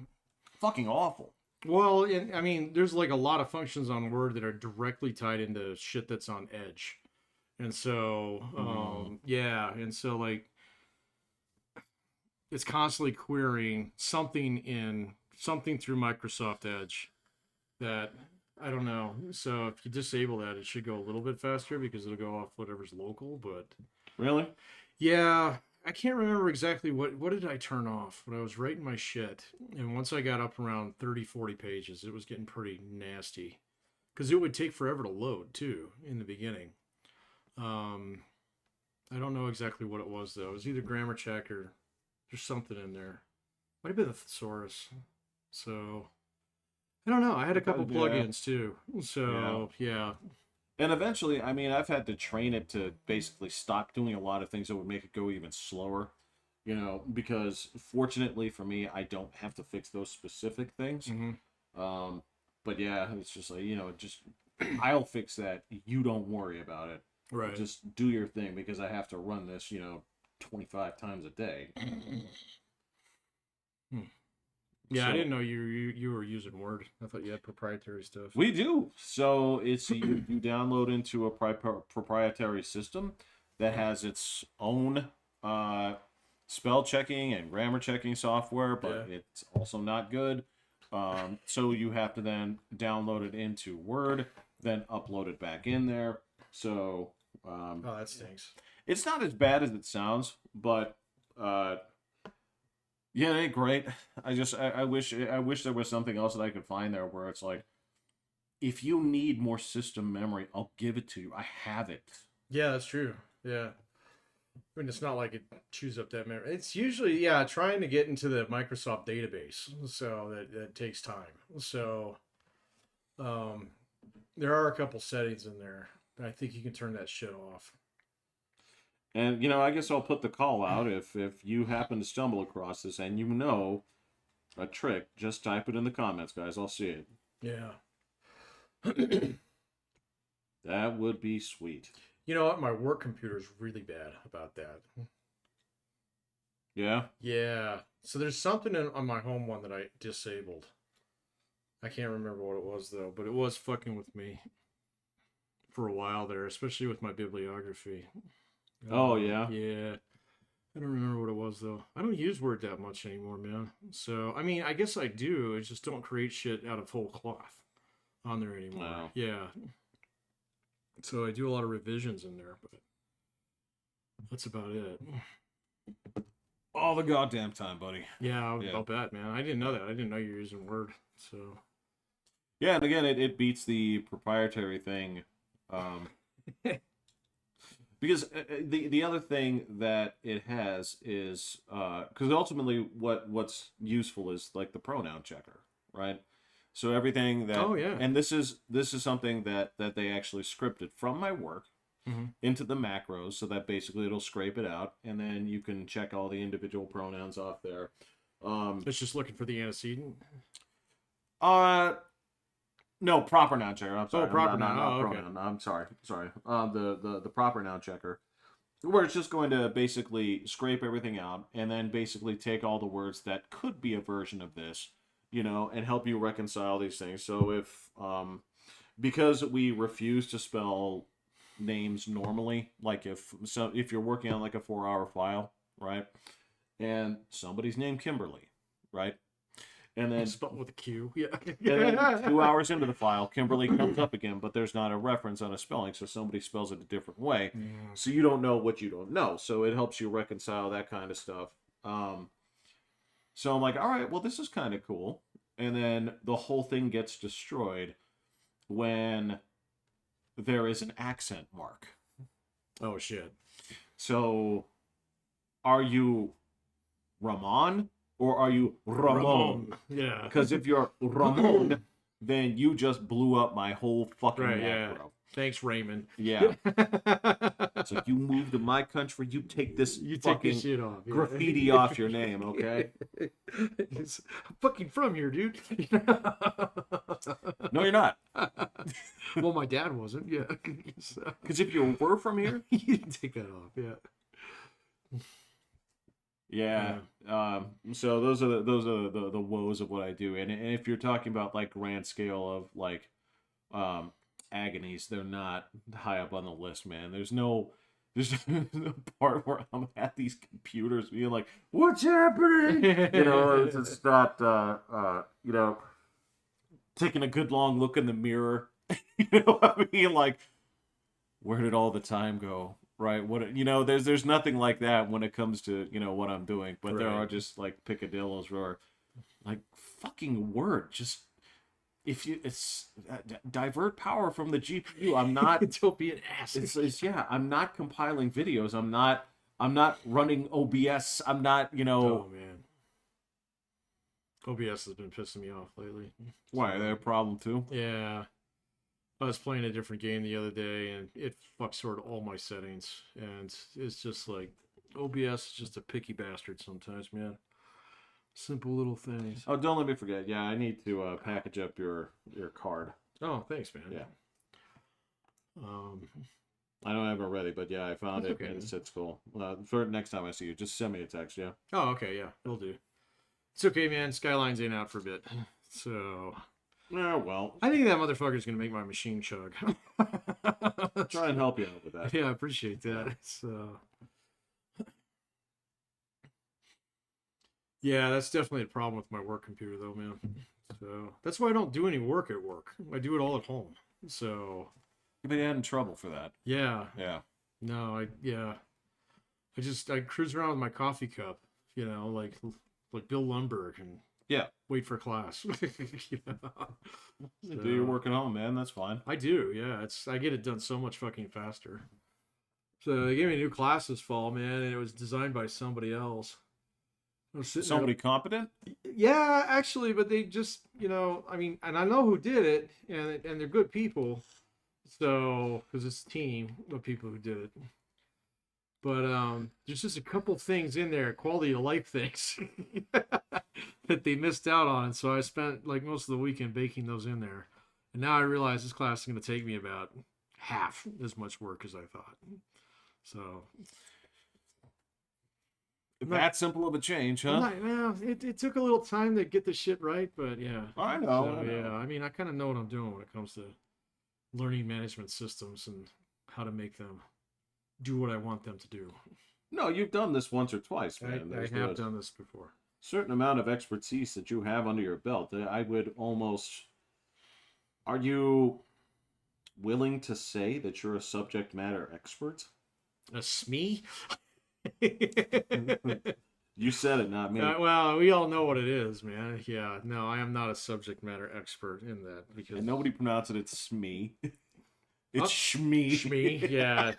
fucking awful. Well, I mean, there's like a lot of functions on Word that are directly tied into shit that's on Edge. And so, yeah. And so, like, it's constantly querying something through Microsoft Edge that I don't know. So if you disable that, it should go a little bit faster because it'll go off whatever's local. But really, yeah, I can't remember exactly what did I turn off when I was writing my shit. And once I got up around 30-40 pages, it was getting pretty nasty because it would take forever to load too in the beginning. I don't know exactly what it was though. It was either grammar check or there's something in there. Might have been a thesaurus. So I don't know. I had a couple plugins too. So yeah. And eventually, I mean, I've had to train it to basically stop doing a lot of things that would make it go even slower. Because fortunately for me, I don't have to fix those specific things. Mm-hmm. But yeah, it's just like, I'll fix that. You don't worry about it. Right. Just do your thing because I have to run this, 25 times a day. Yeah, so, I didn't know you were using Word. I thought you had proprietary stuff. We do. So it's you download into a proprietary system that has its own spell checking and grammar checking software, but it's also not good. So you have to then download it into Word, then upload it back in there. So oh, that stinks. It's not as bad as it sounds, but yeah, it ain't great. I wish there was something else that I could find there where it's like, if you need more system memory, I'll give it to you. I have it. Yeah, that's true. Yeah. I mean, it's not like it chews up that memory. It's usually, trying to get into the Microsoft database. So that takes time. So there are a couple settings in there. I think you can turn that shit off. And, I guess I'll put the call out if you happen to stumble across this and a trick, just type it in the comments, guys. I'll see it. Yeah. That would be sweet. You know what? My work computer's really bad about that. Yeah? Yeah. So there's something on my home one that I disabled. I can't remember what it was though, but it was fucking with me for a while there, especially with my bibliography. Oh yeah. Yeah. I don't remember what it was though. I don't use Word that much anymore, man. So I mean, I guess I do. I just don't create shit out of whole cloth on there anymore. Wow. Yeah. So I do a lot of revisions in there, but that's about it. All the goddamn time, buddy. Yeah, Yeah. I'll bet, man. I didn't know that. I didn't know you were using Word. So Yeah, and again, it beats the proprietary thing, because the other thing that it has is because ultimately what's useful is like the pronoun checker, right? So everything that Oh, yeah. and this is something that they actually scripted from my work into the macros, so that basically it'll scrape it out, and then you can check all the individual pronouns off there. It's just looking for the antecedent. No, proper noun checker. I'm sorry. Oh, proper not, noun. not Oh, okay. pronoun. I'm sorry. The proper noun checker, where it's just going to basically scrape everything out and then basically take all the words that could be a version of this, and help you reconcile these things. So if because we refuse to spell names normally, like if you're working on like a 4-hour file, right, and somebody's named Kimberly, right, and then Spelled with a Q. Yeah. and then 2 hours into the file, Kimberly comes up again, but there's not a reference on a spelling, so somebody spells it a different way. Yeah. So you don't know what you don't know. So it helps you reconcile that kind of stuff. So I'm like, all right, well, this is kind of cool. And then the whole thing gets destroyed when there is an accent mark. Oh, shit. So are you Ramon or are you Ramon? Yeah. Because if you're Ramon, then you just blew up my whole fucking Right, yeah. macro. Thanks, Raymond. Yeah. It's like, you move to my country, you take this You take fucking this shit off. Yeah. graffiti off your name, okay? I'm fucking from here, dude. No, you're not. Well, my dad wasn't. Yeah. Because if you were from here, you take that off. Yeah. yeah. So those are the woes of what I do, and if you're talking about like grand scale of like agonies, they're not high up on the list, man. There's no part where I'm at these computers being like, "What's happening?" It's not taking a good long look in the mirror. You know what I mean? Like, where did all the time go? Right? There's nothing like that when it comes to, what I'm doing. But there are just like picadillos where, like, fucking Word, just divert power from the GPU. I'm not. Don't be an ass. I'm not compiling videos. I'm not running OBS. I'm not. Oh man. OBS has been pissing me off lately. Why? Are they a problem too? Yeah. I was playing a different game the other day, and it fucks sort of all my settings. And it's just like, OBS is just a picky bastard sometimes, man. Simple little things. Oh, don't let me forget. Yeah, I need to package up your card. Oh, thanks, man. Yeah. I don't have it ready, but yeah, I found it, okay, and it's cool. For next time I see you, just send me a text, yeah? Oh, okay, yeah, will do. It's okay, man. Skylines ain't out for a bit, so... Yeah, well... I think that motherfucker's gonna make my machine chug. Try and help you out with that. Yeah, I appreciate that. So... Yeah, that's definitely a problem with my work computer, though, man. So that's why I don't do any work at work. I do it all at home. So... You've been in trouble for that. Yeah. Yeah. No, I cruise around with my coffee cup, like Bill Lundberg, and wait for class. Do your work at home, man. That's fine. I do, yeah. I get it done so much fucking faster. So they gave me a new class this fall, man, and it was designed by somebody else. Somebody competent? Yeah, actually, but they just, and I know who did it, and they're good people. So, because it's a team of people who did it. But there's just a couple things in there, quality of life things, that they missed out on. And so I spent like most of the weekend baking those in there. And now I realize this class is going to take me about half as much work as I thought. So, That simple of a change, huh? Well, it took a little time to get the shit right, but yeah. I know. So I know. yeah, I mean, I kind of know what I'm doing when it comes to learning management systems and how to make them do what I want them to do. No, you've done this once or twice, man. I There's have a done this before. certain amount of expertise that you have under your belt. I would almost. Are you willing to say that you're a subject matter expert? A Schmee? You said it, not me. Well, we all know what it is, man. Yeah, no, I am not a subject matter expert in that because And nobody pronounces it Smee. It's Oh, Schmee. Schmee, yeah.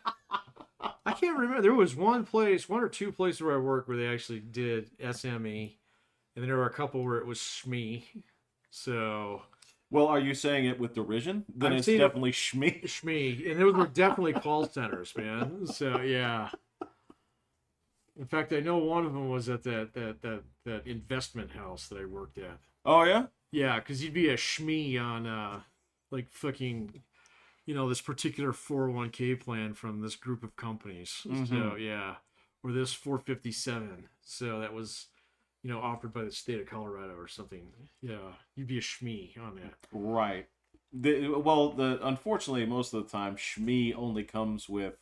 I can't remember. There was one or two places where I worked where they actually did SME, and then there were a couple where it was Schmee. So Well, are you saying it with derision? Then I've it's seen it- definitely Schmee. Schmee, and those were definitely call centers, man. So yeah. In fact, I know one of them was at that investment house that I worked at. Oh yeah. Yeah, because you'd be a Schmee on like fucking, this particular 401k plan from this group of companies. So yeah, or this 457. So that was, offered by the state of Colorado or something. Yeah, you'd be a Schmee on that. Right. Unfortunately, most of the time, Schmee only comes with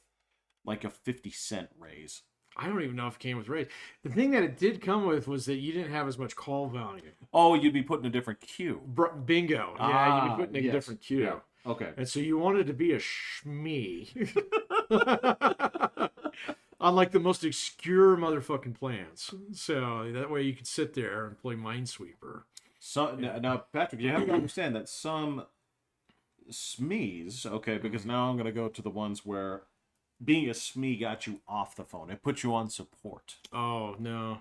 like a 50-cent raise. I don't even know if it came with raise. The thing that it did come with was that you didn't have as much call value. Oh, you'd be put in a different queue. Bingo. Yeah, you'd be put in a yes. different queue. Yeah. Okay. And so you wanted to be a Schmee. On like the most obscure motherfucking plans. So that way you could sit there and play Minesweeper. So now, Patrick, you have to understand that some SMEs, okay, because now I'm going to go to the ones where being a SME got you off the phone. It put you on support. Oh, no.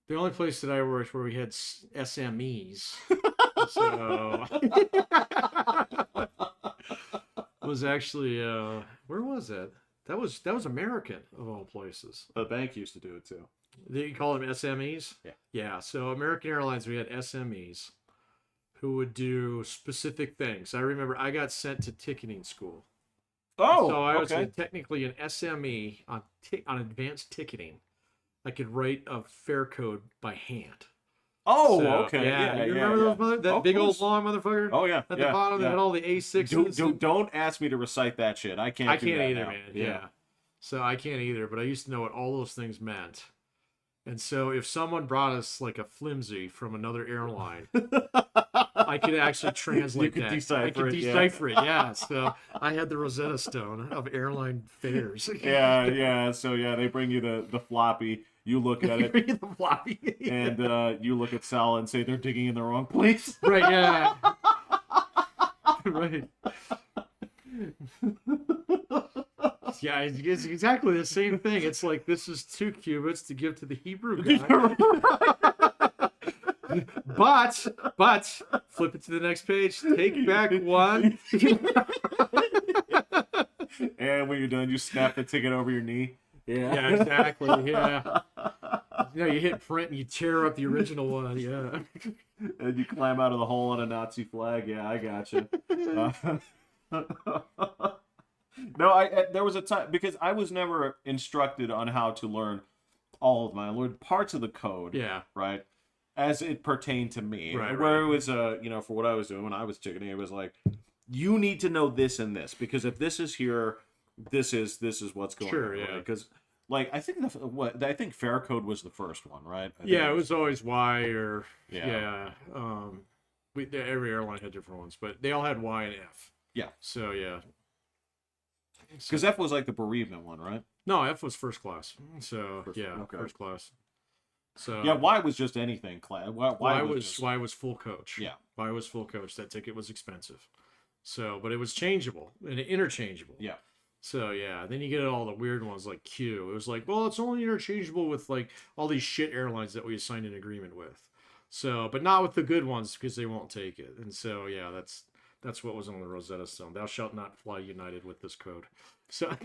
The only place that I worked where we had SMEs so was actually where was that? That was American of all places. The bank used to do it too. They call them SMEs? Yeah. Yeah. So American Airlines, we had SMEs who would do specific things. I remember I got sent to ticketing school. Oh, so I was okay. technically an SME on advanced ticketing. I could write a fare code by hand. Oh, So, okay. Yeah, you remember those that Of big course. old long motherfucker? Oh yeah. At the bottom that had all the A6s. Don't ask me to recite that shit. I can't. I do can't that either, now. man. Yeah. So I can't either, but I used to know what all those things meant. And so if someone brought us like a flimsy from another airline, I could actually translate could that. decipher I could it, yeah. decipher it, yeah. So I had the Rosetta Stone of airline fares. Yeah. So yeah, they bring you the floppy. You look at it, The floppy. and you look at Sal and say they're digging in the wrong place. Right, yeah. Right. Yeah, it's exactly the same thing. It's like, this is 2 cubits to give to the Hebrew guy. But flip it to the next page. Take back 1. And when you're done, you snap the ticket over your knee. Yeah, exactly. Yeah. You hit print and you tear up the original one. Yeah. And you climb out of the hole on a Nazi flag. Yeah, I gotcha. No, there was a time because I was never instructed on how to learn all of them. I learned parts of the code. Yeah. Right. As it pertained to me. Right. Where it was for what I was doing when I was ticketing, it was like, you need to know this and this because if this is here, this is what's going on. Sure, yeah. Because I think fare code was the first one, right? Yeah, it was always Y or Yeah. every airline had different ones, but they all had Y and F. Yeah. So yeah. Because F was like the bereavement one, right? No, F was first class. So okay. first class. So Yeah, Y was just anything. Y was full coach. Yeah. Y was full coach. That ticket was expensive. So, but it was changeable and interchangeable. Yeah. So yeah, then you get all the weird ones like Q. It was like, well, it's only interchangeable with like all these shit airlines that we signed an agreement with. So, but not with the good ones because they won't take it. And so yeah, that's what was on the Rosetta Stone. Thou shalt not fly United with this code. So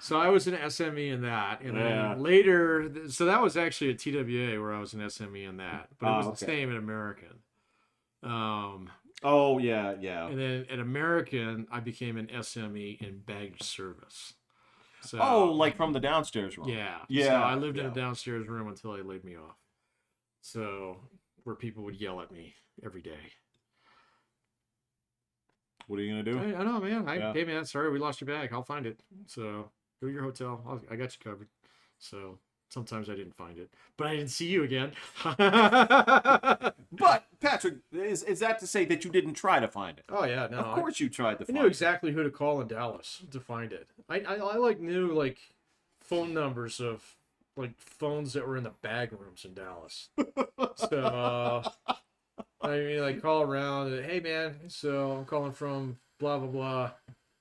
So I was an SME in that, and then later, so that was actually a TWA where I was an SME in that, but it was the same in American. Oh yeah, yeah. And then at American, I became an SME in baggage service. Oh, So like from the downstairs room. yeah, so I Yeah, lived in a yeah. downstairs room until they laid me off. So where people would yell at me every day. What are you gonna do? I know, man. Yeah. Hey, man, sorry we lost your bag. I'll find it. So go to your hotel. I got you covered. So sometimes I didn't find it, but I didn't see you again. But Patrick, is that to say that you didn't try to find it? Oh yeah, no. Of course you tried to I find knew it. exactly who to call in Dallas to find it. I like knew like phone numbers of like phones that were in the bag rooms in Dallas. So I mean, like call around. And, hey man, so I'm calling from blah blah blah.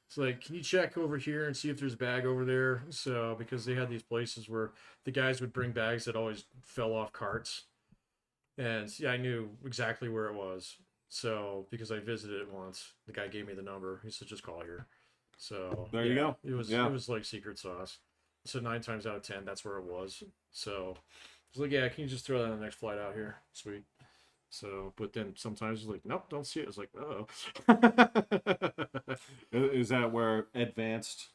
It's like, can you check over here and see if there's a bag over there? So because they had these places where the guys would bring bags that always fell off carts, and yeah, I knew exactly where it was. So because I visited it once, the guy gave me the number. He said, just call here. So There you go. It was Yeah. it was like secret sauce. So 9 times out of 10, that's where it was. So I was like, yeah, can you just throw that on the next flight out here? Sweet. So, but then sometimes it's like, nope, don't see it. It's like, oh. Is that where advanced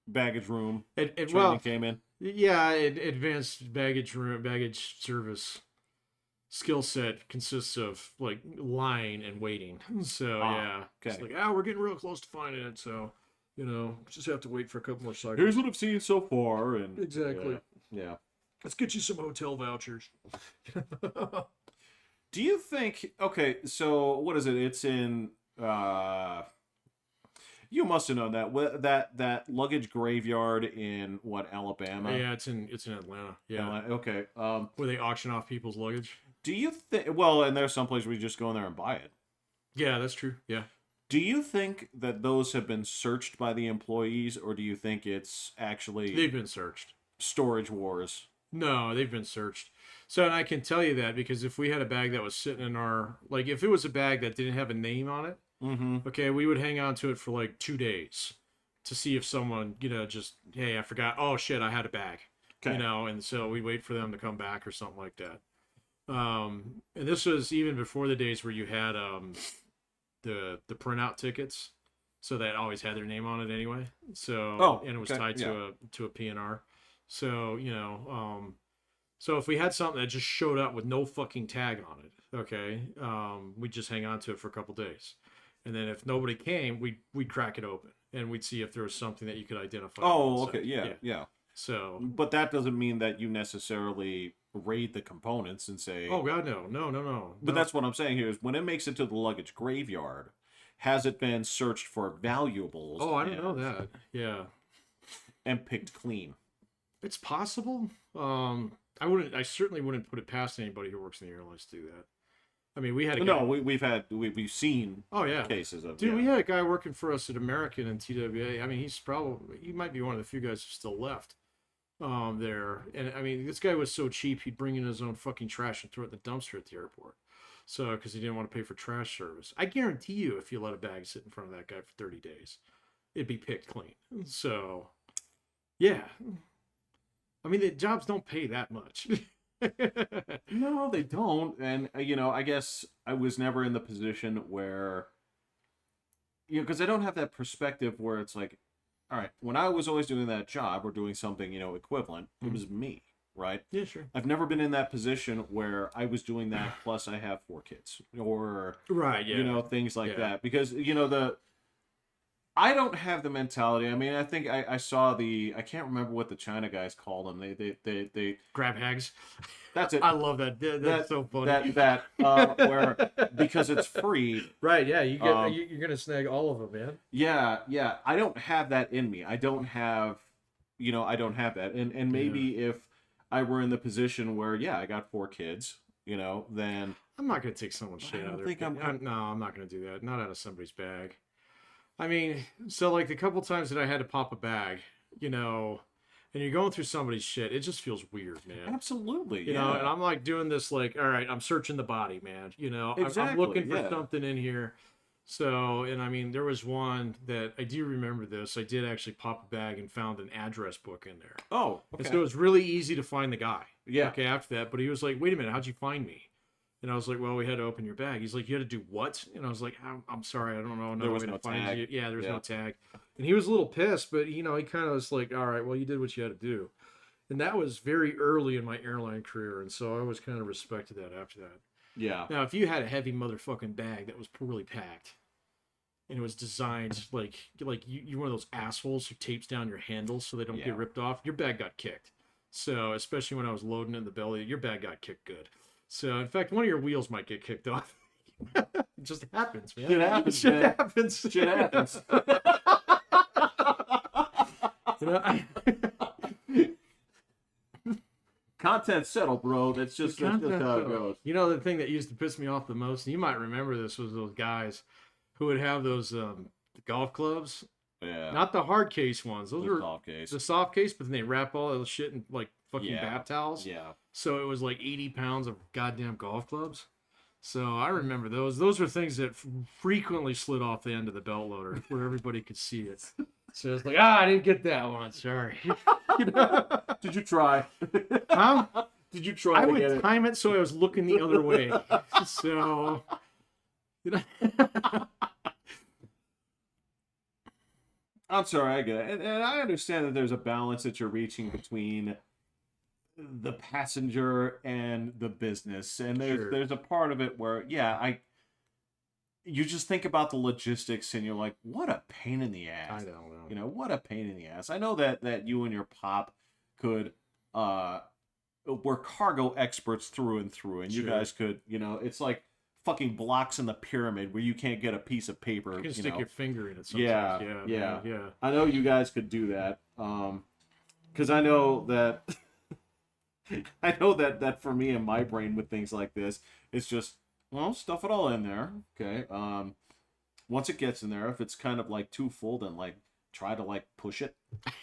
baggage room It training well, came in? yeah, advanced baggage service skill set consists of like lying and waiting. So yeah, okay. it's like, we're getting real close to finding it. So, just have to wait for a couple more cycles. Here's what I've seen so far, and Exactly. yeah. Let's get you some hotel vouchers. Do you think? Okay, so what is it? It's in. You must have known that luggage graveyard in what, Alabama? Yeah, it's in Atlanta. Yeah, Okay. where they auction off people's luggage. Do you think? Well, and there's some place where you just go in there and buy it. Yeah, that's true. Yeah. Do you think that those have been searched by the employees, or do you think it's actually They've been searched. storage wars? No, they've been searched. So, and I can tell you that because if we had a bag that was sitting in if it was a bag that didn't have a name on it, Mm-hmm. okay, we would hang on to it for like 2 days to see if someone, just, hey, I forgot. Oh shit, I had a bag. Okay. And so we wait for them to come back or something like that. And this was even before the days where you had the printout tickets, so that always had their name on it anyway. So and it was tied to a PNR. So so if we had something that just showed up with no fucking tag on it, okay, we'd just hang on to it for a couple days, and then if nobody came, we'd crack it open and we'd see if there was something that you could identify. Oh, okay, yeah. So, But that doesn't mean that you necessarily raid the components and say, oh god, no. But that's what I'm saying here is when it makes it to the luggage graveyard, has it been searched for valuables? Oh, I didn't know that. Yeah, and picked clean. it's possible. I certainly wouldn't put it past anybody who works in the airlines to do that. I mean, we had a guy, we've seen cases of Dude, we had a guy working for us at American and TWA. I mean, he might be one of the few guys who still left there. And I mean, this guy was so cheap, he'd bring in his own fucking trash and throw it in the dumpster at the airport. So, because he didn't want to pay for trash service. I guarantee you, if you let a bag sit in front of that guy for 30 days, it'd be picked clean. So, yeah. I mean, the jobs don't pay that much. No, they don't. And, I guess I was never in the position where, because I don't have that perspective where it's like, all right, when I was always doing that job or doing something, equivalent, it was me, right? Yeah, sure. I've never been in that position where I was doing that plus I have 4 kids or, Right, yeah. Things like that. Because, I don't have the mentality. I mean, I think I saw I can't remember what the China guys call them. They Grab hags. That's it. I love that. That's so funny. Where because it's free. Right, yeah, you're gonna snag all of them, man. Yeah. I don't have that in me. I don't have that. And maybe if I were in the position where I got 4 kids, then I'm not gonna take someone's shit out of their No, I'm not gonna do that. Not out of somebody's bag. I mean, so like the couple times that I had to pop a bag, and you're going through somebody's shit, it just feels weird, man. Absolutely, You know, and I'm like doing this, like, all right, I'm searching the body, man. Exactly, I'm looking for something in here. So, and I mean, there was one that I do remember this. I did actually pop a bag and found an address book in there. Oh, okay. And so it was really easy to find the guy. Yeah. Okay, after that, but he was like, wait a minute, how'd you find me? And I was like, well, we had to open your bag. He's like, you had to do what? And I was like, I'm sorry, I don't know another way to find you. Yeah, there's no tag. And he was a little pissed, but he kind of was like, all right, well, you did what you had to do. And that was very early in my airline career, and so I always kind of respected that after that. Yeah. Now, if you had a heavy motherfucking bag that was poorly packed, and it was designed like you're one of those assholes who tapes down your handles so they don't get ripped off, your bag got kicked. So, especially when I was loading in the belly, your bag got kicked good. So, in fact, one of your wheels might get kicked off. It just happens, man. Shit happens, Shit man. happens. Shit happens. Content settled, bro. That's just how it goes. The thing that used to piss me off the most, and you might remember this, was those guys who would have those golf clubs. Yeah. Not the hard case ones. Those were soft case. the soft case, but then they wrap all that shit in like fucking bath towels. Yeah. So it was like 80 pounds of goddamn golf clubs. So I remember those. Those were things that frequently slid off the end of the belt loader where everybody could see it. So it's like, I didn't get that one. Sorry. Did you try? Huh? Did you try? I would time it so I was looking the other way. So, I'm sorry, I get it. And I understand that there's a balance that you're reaching between the passenger and the business. And there's a part of it where, you just think about the logistics and you're like, what a pain in the ass. I don't know. What a pain in the ass. I know that you and your pop could, were cargo experts through and through. And you guys could, it's like fucking blocks in the pyramid where you can't get a piece of paper. You can stick your finger in it Yeah. sometimes. Yeah. I know you guys could do that. Because I know that... that for me and my brain with things like this, it's just, well, stuff it all in there. Okay. Once it gets in there, if it's kind of like too full, then like try to like push it.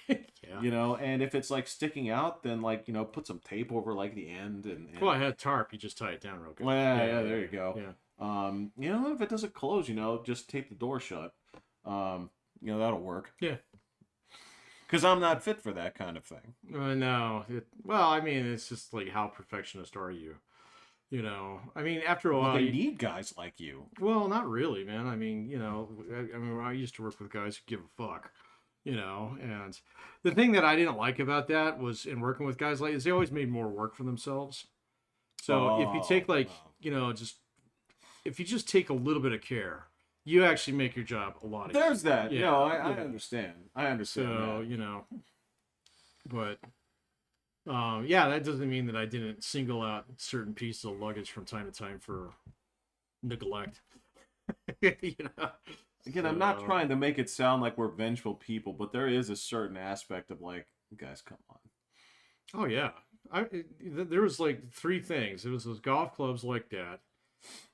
Yeah. And if it's like sticking out, then like, put some tape over like the end and well, I had tarp, you just tie it down real good. Well, yeah, there you go. Yeah. If it doesn't close, just tape the door shut. That'll work. Yeah. Because I'm not fit for that kind of thing. No. It's just like, how perfectionist are you? After a while... Well, they need guys like you. Well, not really, man. I used to work with guys who give a fuck, and the thing that I didn't like about that was, in working with guys like this, they always made more work for themselves. So if you take if you just take a little bit of care, you actually make your job a lot easier. There's that. Yeah. I understand. I understand. So, but that doesn't mean that I didn't single out certain pieces of luggage from time to time for neglect. Again, I'm not trying to make it sound like we're vengeful people, but there is a certain aspect of like, guys, come on. Oh yeah, there was like three things. It was those golf clubs like that.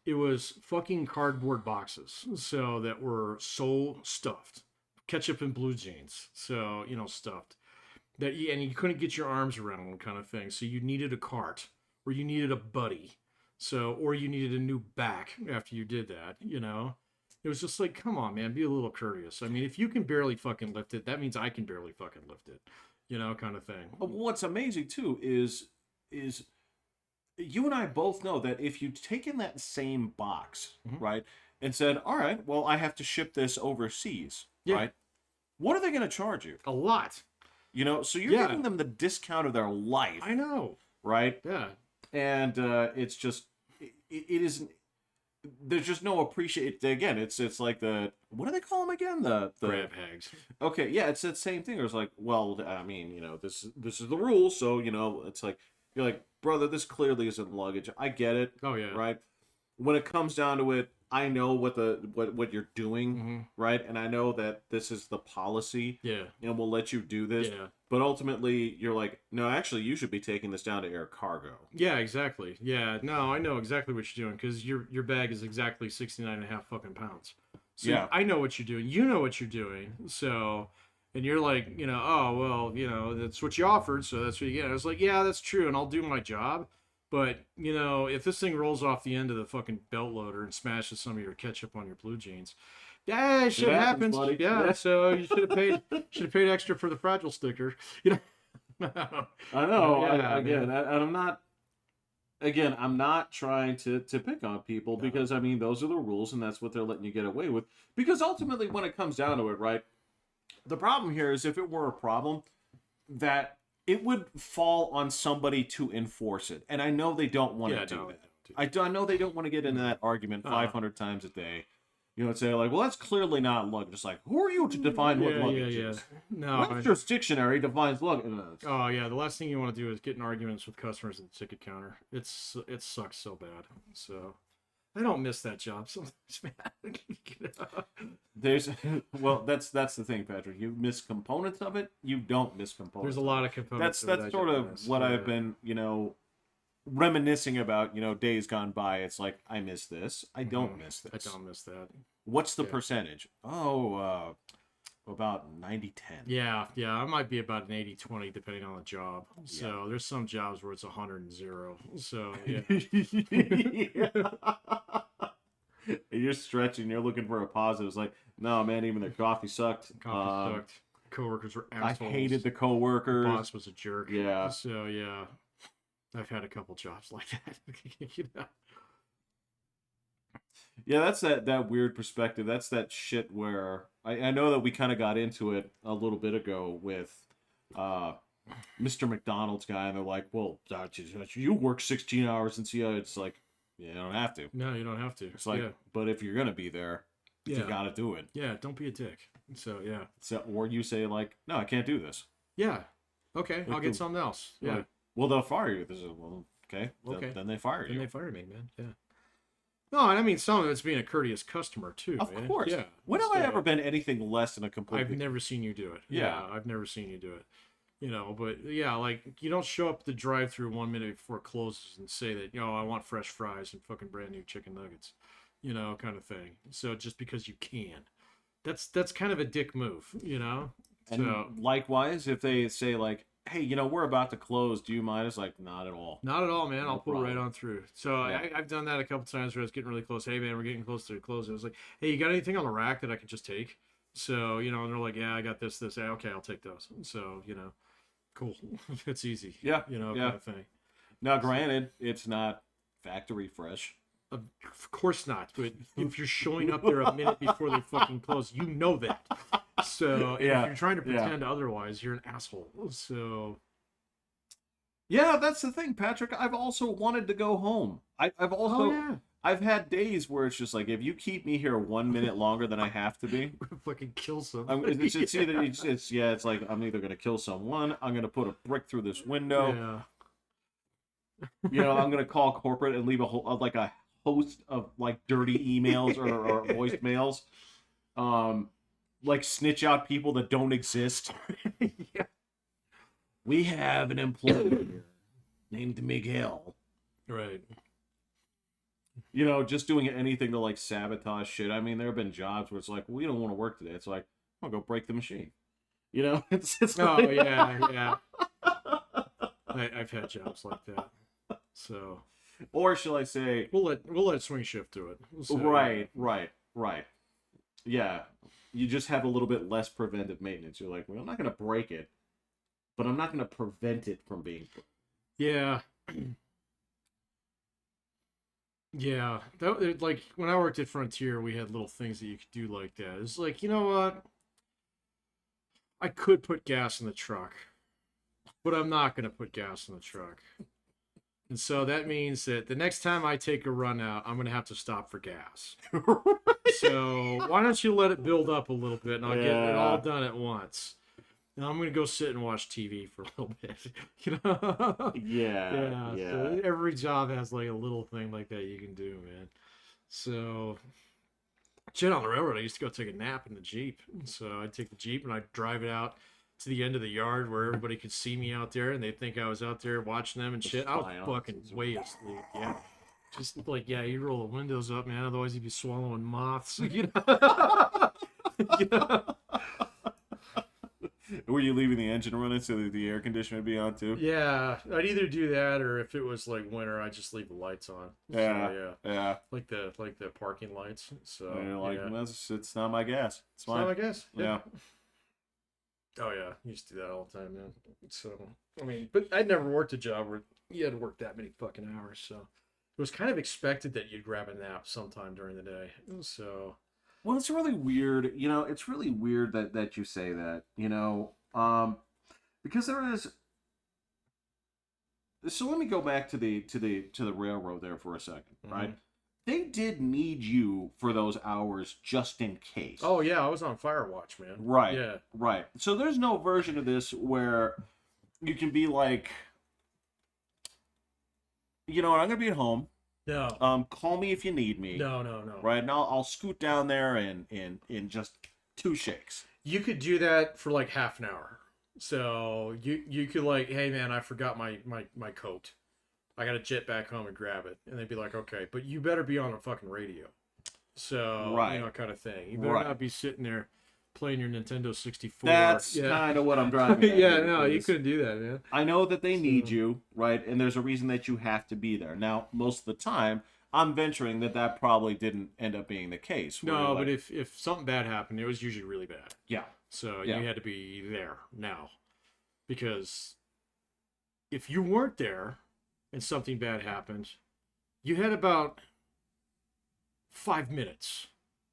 It was fucking cardboard boxes, so that were so stuffed, ketchup and blue jeans, so stuffed that you couldn't get your arms around them, kind of thing. So you needed a cart, or you needed a buddy, or you needed a new back after you did that. It was just like, come on, man, be a little courteous. If you can barely fucking lift it, that means I can barely fucking lift it, kind of thing. What's amazing too is you and I both know that if you'd taken that same box, right, and said, all right, well, I have to ship this overseas, right? What are they going to charge you? A lot. So you're giving them the discount of their life. I know. Right? Yeah. And it's just, it isn't, there's just no appreciate. Again, it's like what do they call them again? The grab hags. Okay, yeah, it's that same thing. It was like, well, this is the rule, so it's like, you're like, brother, this clearly isn't luggage. I get it. Oh yeah. Right. When it comes down to it, I know what you're doing, right? And I know that this is the policy. Yeah. And we'll let you do this. Yeah. But ultimately, you're like, no, actually, you should be taking this down to air cargo. Yeah, exactly. Yeah. No, I know exactly what you're doing, because your bag is exactly 69.5 fucking pounds. So yeah. I know what you're doing. You know what you're doing. So, and you're like, oh, well, that's what you offered, so that's what you get. I was like, yeah, that's true, and I'll do my job. But, if this thing rolls off the end of the fucking belt loader and smashes some of your ketchup on your blue jeans, yeah, shit happens. Buddy. Yeah, so you should have paid extra for the fragile sticker. I know. Yeah, And I'm not. again, I'm not trying to pick on people because I mean those are the rules and that's what they're letting you get away with. Because ultimately, when it comes down to it, right? The problem here is if it were a problem, that it would fall on somebody to enforce it, and I know they don't want to do that. I know they don't want to get into that argument 500 times a day. You know, and say like, well, that's clearly not luggage. It's like, who are you to define what luggage is? No, Webster's dictionary defines luggage. Oh yeah, the last thing you want to do is get in arguments with customers at the ticket counter. It sucks so bad. So I don't miss that job sometimes, man. There's well, that's the thing, Patrick. You miss components of it. You don't miss components. There's a lot of components. That's sort of what I've been, reminiscing about, days gone by. It's like I miss this. I don't miss this. I don't miss that. What's the percentage? Oh, about 90-10. Yeah, I might be about an 80-20 depending on the job. So there's some jobs where it's 100 and 0. So yeah. You're stretching. You're looking for a positive. It's like, no, man. Even their coffee sucked. Coffee sucked. Coworkers were assholes. I hated the coworkers. The boss was a jerk. Yeah. So yeah, I've had a couple jobs like that. Yeah, that's that weird perspective. That's that shit where I know that we kind of got into it a little bit ago with Mr. McDonald's guy, and they're like, well, you work 16 hours and see how it's like, you don't have to. No, you don't have to. It's like, but if you're going to be there, you got to do it. Yeah, don't be a dick. So, yeah. So, or you say like, no, I can't do this. Yeah. Okay, I'll get something else. Yeah. Like, well, they'll fire you. This is, well, okay. Then they fire you. Then they fire me, man. Yeah. No, and I mean, some of it's being a courteous customer, too, Of man. course. Yeah. When have I ever been anything less than a complete... I've never seen you do it. Yeah. I've never seen you do it. But yeah, like, you don't show up at the drive-thru 1 minute before it closes and say that, I want fresh fries and fucking brand new chicken nuggets, kind of thing. So just because you can. That's kind of a dick move, And so, likewise, if they say like, hey, we're about to close, do you mind? It's like, not at all. Not at all, man. I'll pull problem. right on through. So Yeah. I've done that a couple times where I was getting really close. Hey, man, we're getting close to closing. I was like, hey, you got anything on the rack that I can just take? So, and they're like, yeah, I got this. Hey, okay, I'll take those. So, cool. It's easy. Yeah. Kind of thing. Now, granted, it's not factory fresh. Of course not. But if you're showing up there a minute before they fucking close, you know that. So if you're trying to pretend otherwise, you're an asshole. So... Yeah, that's the thing, Patrick. I've also wanted to go home. I've also I've had days where it's just like, if you keep me here 1 minute longer than I have to be, fucking kill someone. It's like I'm either gonna kill someone, I'm gonna put a brick through this window. Yeah. I'm gonna call corporate and leave a host of like dirty emails or voicemails, like snitch out people that don't exist. Yeah. We have an employee here named Miguel. Right. Just doing anything to like sabotage shit. I mean, there have been jobs where it's like, we don't want to work today. It's like, I'll go break the machine. It's like... yeah. I've had jobs like that. So, or shall I say, we'll let swing shift do it. So, right. Yeah, you just have a little bit less preventive maintenance. You're like, well, I'm not going to break it, but I'm not going to prevent it from being. Yeah. Yeah. That, like, when I worked at Frontier, we had little things that you could do like that. It's like, you know what? I could put gas in the truck, but I'm not going to put gas in the truck. And so that means that the next time I take a run out, I'm going to have to stop for gas. So why don't you let it build up a little bit, and I'll get it all done at once. And I'm going to go sit and watch TV for a little bit. Yeah. So every job has like a little thing like that you can do, man. So shit, on the railroad, I used to go take a nap in the Jeep. So I'd take the Jeep and I'd drive it out to the end of the yard where everybody could see me out there, and they'd think I was out there watching them and shit. I was fucking way asleep. Yeah. Just like, you roll the windows up, man. Otherwise, you'd be swallowing moths. Were you leaving the engine running so that the air conditioner would be on too? Yeah, I'd either do that, or if it was like winter, I'd just leave the lights on. Yeah. Like the parking lights. So and you're like, well, it's not my gas. It's fine. Not my gas. Yeah. Oh yeah, I used to do that all the time, man. So I mean, but I'd never worked a job where you had to work that many fucking hours. So it was kind of expected that you'd grab a nap sometime during the day. So Well, it's really weird. It's really weird that you say that. Because there is. So let me go back to the railroad there for a second, right? They did need you for those hours just in case. Oh yeah, I was on fire watch, man. Right. Yeah. Right. So there's no version of this where you can be like, I'm gonna be at home. No. Call me if you need me. No. Right. And I'll scoot down there in just 2 shakes. You could do that for like half an hour. So you could like, hey man, I forgot my coat. I gotta jet back home and grab it. And they'd be like, okay, but you better be on a fucking radio. So Right. Kind of thing. You better not be sitting there playing your Nintendo 64. That's kind of what I'm driving at. Yeah, no, you couldn't do that, man. I know that they need you, right? And there's a reason that you have to be there. Now, most of the time, I'm venturing that probably didn't end up being the case. No, but if something bad happened, it was usually really bad. Yeah. So you had to be there now. Because if you weren't there and something bad happened, you had about 5 minutes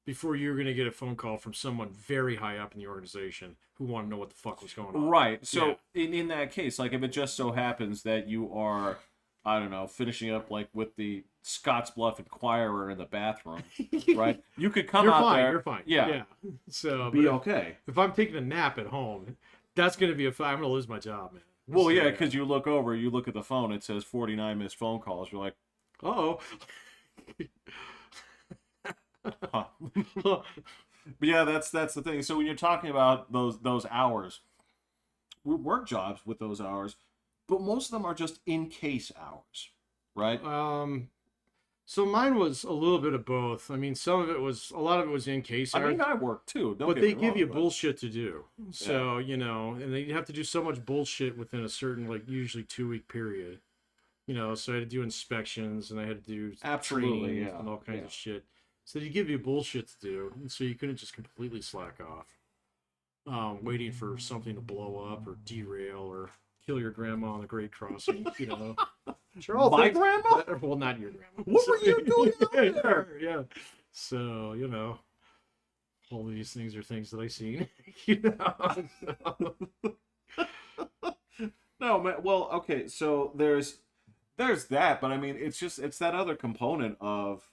before you were going to get a phone call from someone very high up in the organization who wanted to know what the fuck was going on. Right. So in that case, like if it just so happens that you are, I don't know, finishing up like with the Scottsbluff Inquirer in the bathroom, right? You could come out there. You're fine. Yeah. So Be okay. If I'm taking a nap at home, that's going to be I'm going to lose my job, man. Well, So, yeah, because you look over, you look at the phone, it says 49 missed phone calls. You're like, uh-oh. huh. But yeah, that's the thing. So when you're talking about those hours, we work jobs with those hours, but most of them are just in case hours, right? So mine was a little bit of both. I mean, a lot of it was in case hours. I mean, I work too. But they give you bullshit to do. So, and they have to do so much bullshit within a certain, like, usually 2-week period. So I had to do inspections and I had to do trainings and all kinds of shit. So they give you bullshit to do. And so you couldn't just completely slack off. Waiting for something to blow up or derail or kill your grandma on the grade crossing, Sure, my grandma? Well, not your grandma. What were you doing out there? Yeah. So, all these things are things that I've seen. No, man. Well, okay. So there's that, but I mean, it's that other component of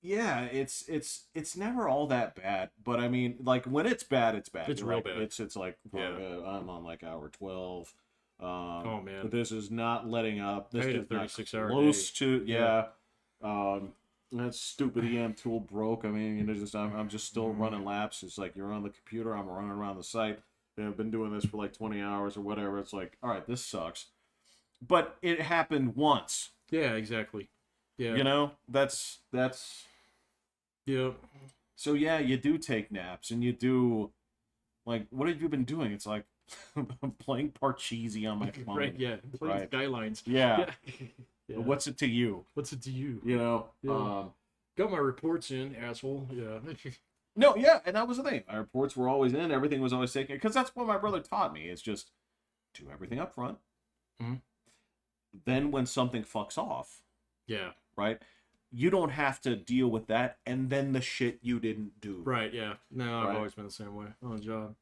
yeah, it's never all that bad. But I mean, like when it's bad, it's bad. It's real bad. It's like I'm on like hour 12. Oh man, but this is not letting up. This is 36 hour close to that stupid EM tool broke. I mean, I'm just still running laps. It's like you're on the computer. I'm running around the site. I've been doing this for like 20 hours or whatever. It's like, all right, this sucks. But it happened once. Yeah, exactly. Yeah. That's yeah. So yeah, you do take naps and you do like what have you been doing? It's like I'm playing Parcheesi on my phone. Right, yeah. Playing Skylines. Yeah. Yeah. What's it to you? What's it to you? Yeah. Got my reports in, asshole. Yeah. No, yeah, and that was the thing. My reports were always in. Everything was always taken. Because that's what my brother taught me. It's just do everything up front. Mm-hmm. Then when something fucks off. Yeah. Right? You don't have to deal with that and then the shit you didn't do. Right, yeah. No, I've always been the same way on the job.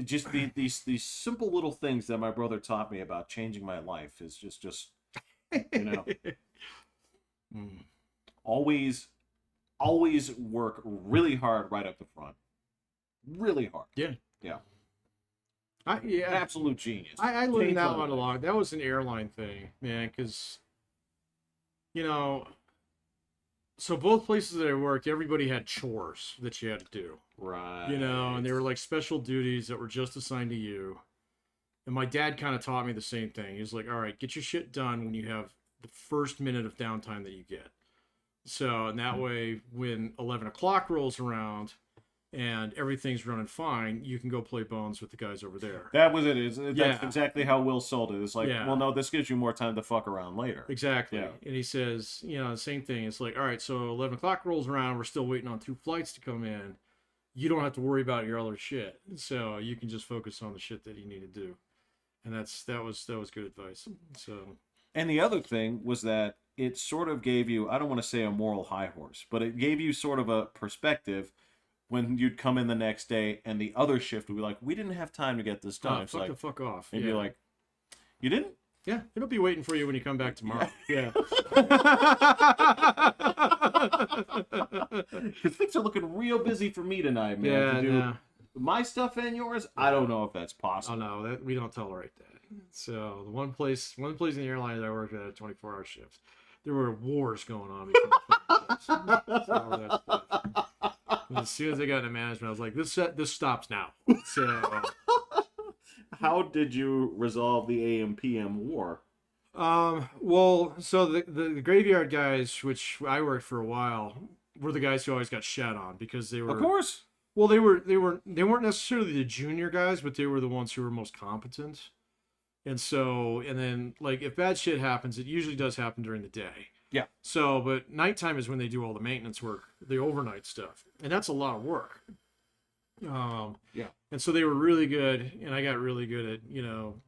Just these simple little things that my brother taught me about changing my life is just always work really hard right up the front. Really hard. Yeah. Yeah. An absolute genius. I learned that one a lot. That was an airline thing, man, because so both places that I worked, everybody had chores that you had to do. Right. And they were like special duties that were just assigned to you. And my dad kind of taught me the same thing. He was like, all right, get your shit done when you have the first minute of downtime that you get. So, and that way, when 11 o'clock rolls around and everything's running fine, you can go play bones with the guys over there. That was it. That's exactly how Will sold it. It's like, well, no, this gives you more time to fuck around later. Exactly. Yeah. And he says, the same thing. It's like, all right, so 11 o'clock rolls around. We're still waiting on 2 flights to come in. You don't have to worry about your other shit. So you can just focus on the shit that you need to do. And that was good advice. So And the other thing was that it sort of gave you, I don't want to say a moral high horse, but it gave you sort of a perspective when you'd come in the next day and the other shift would be like, we didn't have time to get this done. It's fuck like, the fuck off. and you're like, you didn't? Yeah, it'll be waiting for you when you come back tomorrow. Yeah. Because things are looking real busy for me tonight, man. Yeah, to do no. my stuff and yours, I don't know if that's Oh possible. no, that we don't tolerate that. So the one place in the airline that I worked at a 24-hour shift, there were wars going on between the shifts. So and as soon as I got into management, I was like, this stops now. So How did you resolve the AM/PM war? well, so the graveyard guys, which I worked for a while, were the guys who always got shat on because they were, Of course. well, they weren't necessarily the junior guys, but they were the ones who were most competent. And so, and then like if bad shit happens, it usually does happen during the day. Yeah. So, but nighttime is when they do all the maintenance work, the overnight stuff, and that's a lot of work. Yeah. And so they were really good, and I got really good at,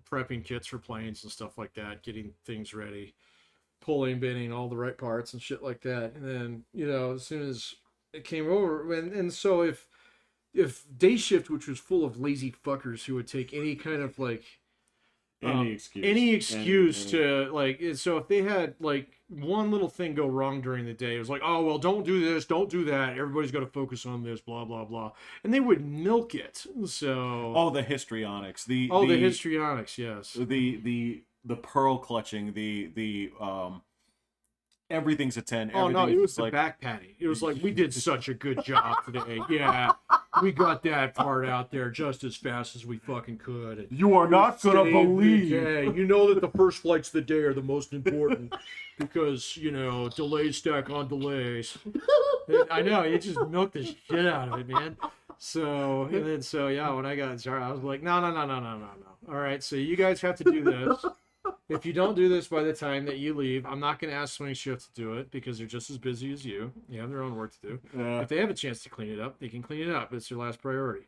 prepping kits for planes and stuff like that, getting things ready, pulling, binning, all the right parts and shit like that. And then, as soon as it came over, and so if day shift, which was full of lazy fuckers who would take any kind of like Any excuse. any excuse to like, so if they had like one little thing go wrong during the day, it was like, oh well, don't do this, don't do that, everybody's got to focus on this, blah blah blah, and they would milk it. So the histrionics, the histrionics, yes, the pearl clutching, the everything's a 10. Oh no, it was the like back patting. It was like, we did such a good job today. Yeah, we got that part out there just as fast as we fucking could. And you are not gonna saved believe. the day. You know that the first flights of the day are the most important because delays stack on delays. I know, you just milked the shit out of it, man. So yeah, when I got in charge, I was like, no. All right, so you guys have to do this. If you don't do this by the time that you leave, I'm not going to ask swing shift to do it because they're just as busy as you. They have their own work to do. If they have a chance to clean it up, they can clean it up. It's their last priority.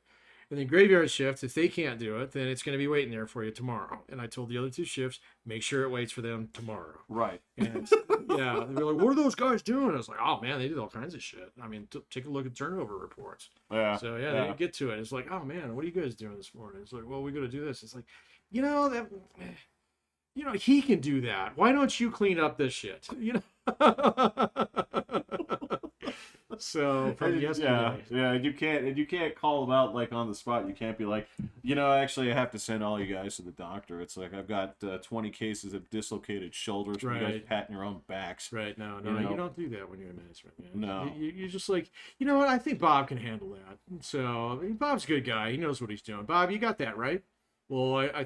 And then graveyard shift, if they can't do it, then it's going to be waiting there for you tomorrow. And I told the other two shifts, make sure it waits for them tomorrow. Right. And yeah, they were like, what are those guys doing? I was like, oh man, they did all kinds of shit. I mean, take a look at turnover reports. Yeah. So yeah, they get to it. It's like, oh man, what are you guys doing this morning? It's like, well, we got to do this. It's like, he can do that. Why don't you clean up this shit? So from yesterday. Yeah, you can't call them out like on the spot. You can't be like, actually I have to send all you guys to the doctor. It's like I've got 20 cases of dislocated shoulders from you guys patting your own backs. Right. No, you don't do that when you're in management, man. No. You're just like, you know what? I think Bob can handle that. So Bob's a good guy. He knows what he's doing. Bob, you got that right. Well, I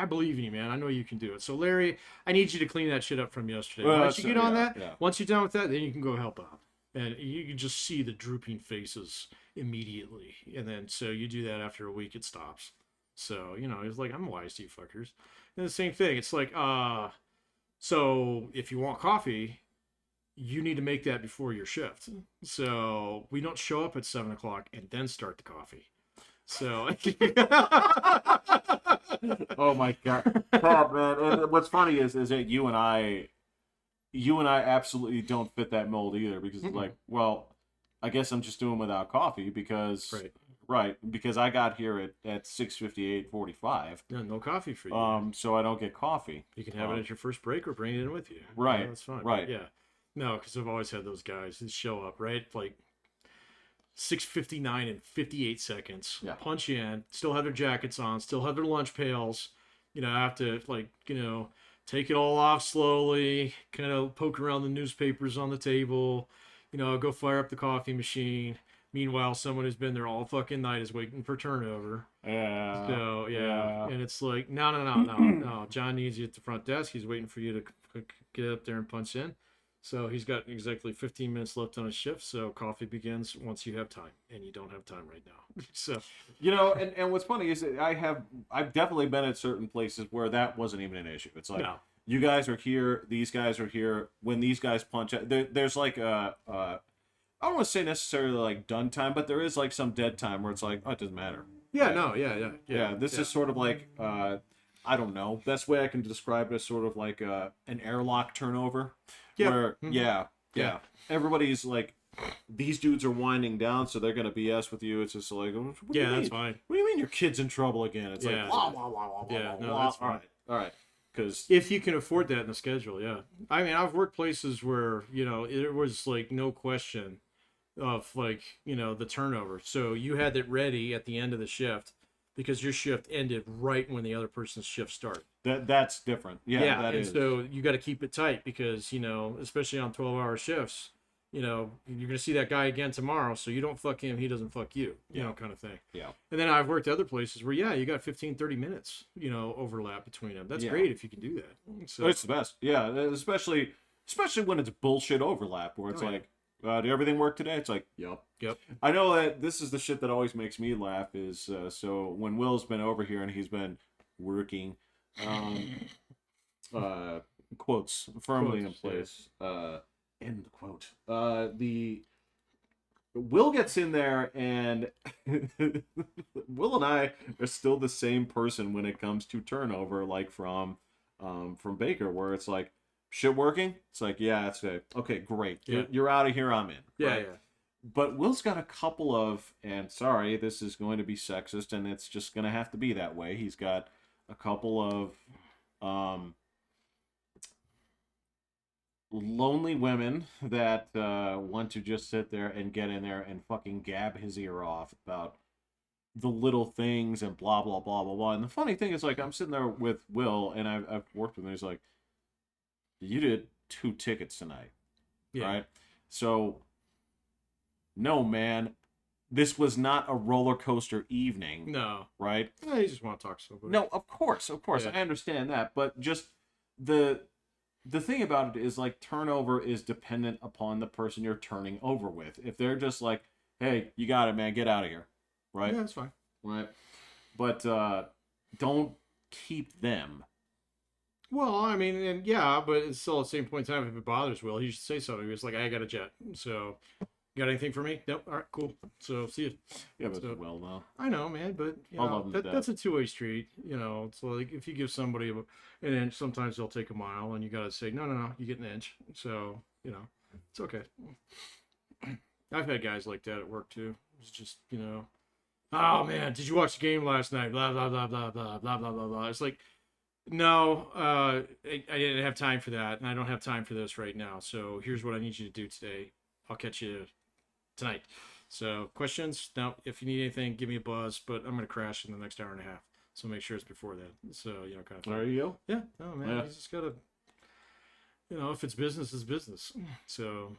believe in you, man. I know you can do it. So, Larry, I need you to clean that shit up from yesterday. Once you get on that, once you're done with that, then you can go help out. And you can just see the drooping faces immediately. And then, so you do that after a week, it stops. So, it's like, I'm wise to you fuckers. And the same thing. It's like, so if you want coffee, you need to make that before your shift. So we don't show up at 7 o'clock and then start the coffee. So oh my god, man! And what's funny is that you and I absolutely don't fit that mold either because it's like, well, I guess I'm just doing without coffee because because I got here at 6:58:45. Yeah, no coffee for you. So I don't get coffee. You can have it at your first break or bring it in with you. Right, that's fine. Right. But yeah, no, because I've always had those guys who show up like 6:59 and 58 seconds. Yeah. Punch in, still have their jackets on, still have their lunch pails. Have to take it all off slowly, kind of poke around the newspapers on the table, go fire up the coffee machine. Meanwhile, someone who's been there all fucking night is waiting for turnover. Yeah. So yeah. And it's like, no. John needs you at the front desk. He's waiting for you to get up there and punch in. So he's got exactly 15 minutes left on his shift. So coffee begins once you have time, and you don't have time right now. So and what's funny is that I've definitely been at certain places where that wasn't even an issue. It's like you guys are here, these guys are here. When these guys punch out, there's like I don't want to say necessarily like done time, but there is like some dead time where it's like, oh, it doesn't matter. Yeah, no, yeah. This is sort of like I don't know. Best way I can describe it is sort of like an airlock turnover. Yeah. Where, Mhm. yeah. Yeah. Everybody's like, these dudes are winding down, so they're gonna BS with you. It's just like, what do you Yeah, that's mean? fine. What do you mean your kid's in trouble again? It's Yeah. like blah blah blah blah blah Yeah, blah no, blah. that's fine. All right. Because If you can afford that in the schedule, yeah. I mean, I've worked places where, it was like no question of like, the turnover. So you had it ready at the end of the shift because your shift ended right when the other person's shift started. that's different. Yeah, that and is. so you got to keep it tight because, especially on 12-hour shifts, you're going to see that guy again tomorrow. So you don't fuck him, he doesn't fuck you, kind of thing. Yeah. And then I've worked other places where, you got 15, 30 minutes, overlap between them. That's great if you can do that. So It's the best. Yeah, especially when it's bullshit overlap where it's like, did everything work today? It's like, yep. I know that this is the shit that always makes me laugh is so when Will's been over here and he's been working, quotes firmly in place. End quote. The Will gets in there and Will and I are still the same person when it comes to turnover, like from Baker, where it's like, shit working? It's like, yeah, that's it. Okay, great. Yeah. You're out of here, I'm in. Yeah, right? But Will's got a couple of, and sorry, this is going to be sexist, and it's just going to have to be that way. He's got a couple of lonely women that want to just sit there and get in there and fucking gab his ear off about the little things and blah, blah, blah, blah, blah. And the funny thing is, like, I'm sitting there with Will, and I've worked with him, he's like, you did 2 tickets tonight, right? So, no, man, this was not a roller coaster evening. No. Right? Yeah, you just want to talk to somebody. No, of course. Yeah. I understand that. But just the thing about it is, like, turnover is dependent upon the person you're turning over with. If they're just like, hey, you got it, man, get out of here. Right? Yeah, that's fine. Right? But don't keep them. Well, I mean, and but it's still at the same point in time, if it bothers Will, he should say something. He was like, I got a jet. So, you got anything for me? Nope. All right, cool. So, see you. Yeah, but So, Will, though. I know, man, but I love him to death. that's a two-way street. It's like if you give somebody an inch, sometimes they'll take a mile, and you got to say, no, you get an inch. So, it's okay. I've had guys like that at work, too. It's just, oh, man, did you watch the game last night? Blah, blah, blah, blah, blah, blah, blah, blah, blah. It's like, no, I didn't have time for that, and I don't have time for this right now. So here's what I need you to do today. I'll catch you tonight. So questions? Now, if you need anything, give me a buzz, but I'm going to crash in the next hour and a half. So make sure it's before that. So, kind of thing. There you go. Yeah. No, man, Yeah. you just got to, if it's business, it's business. So.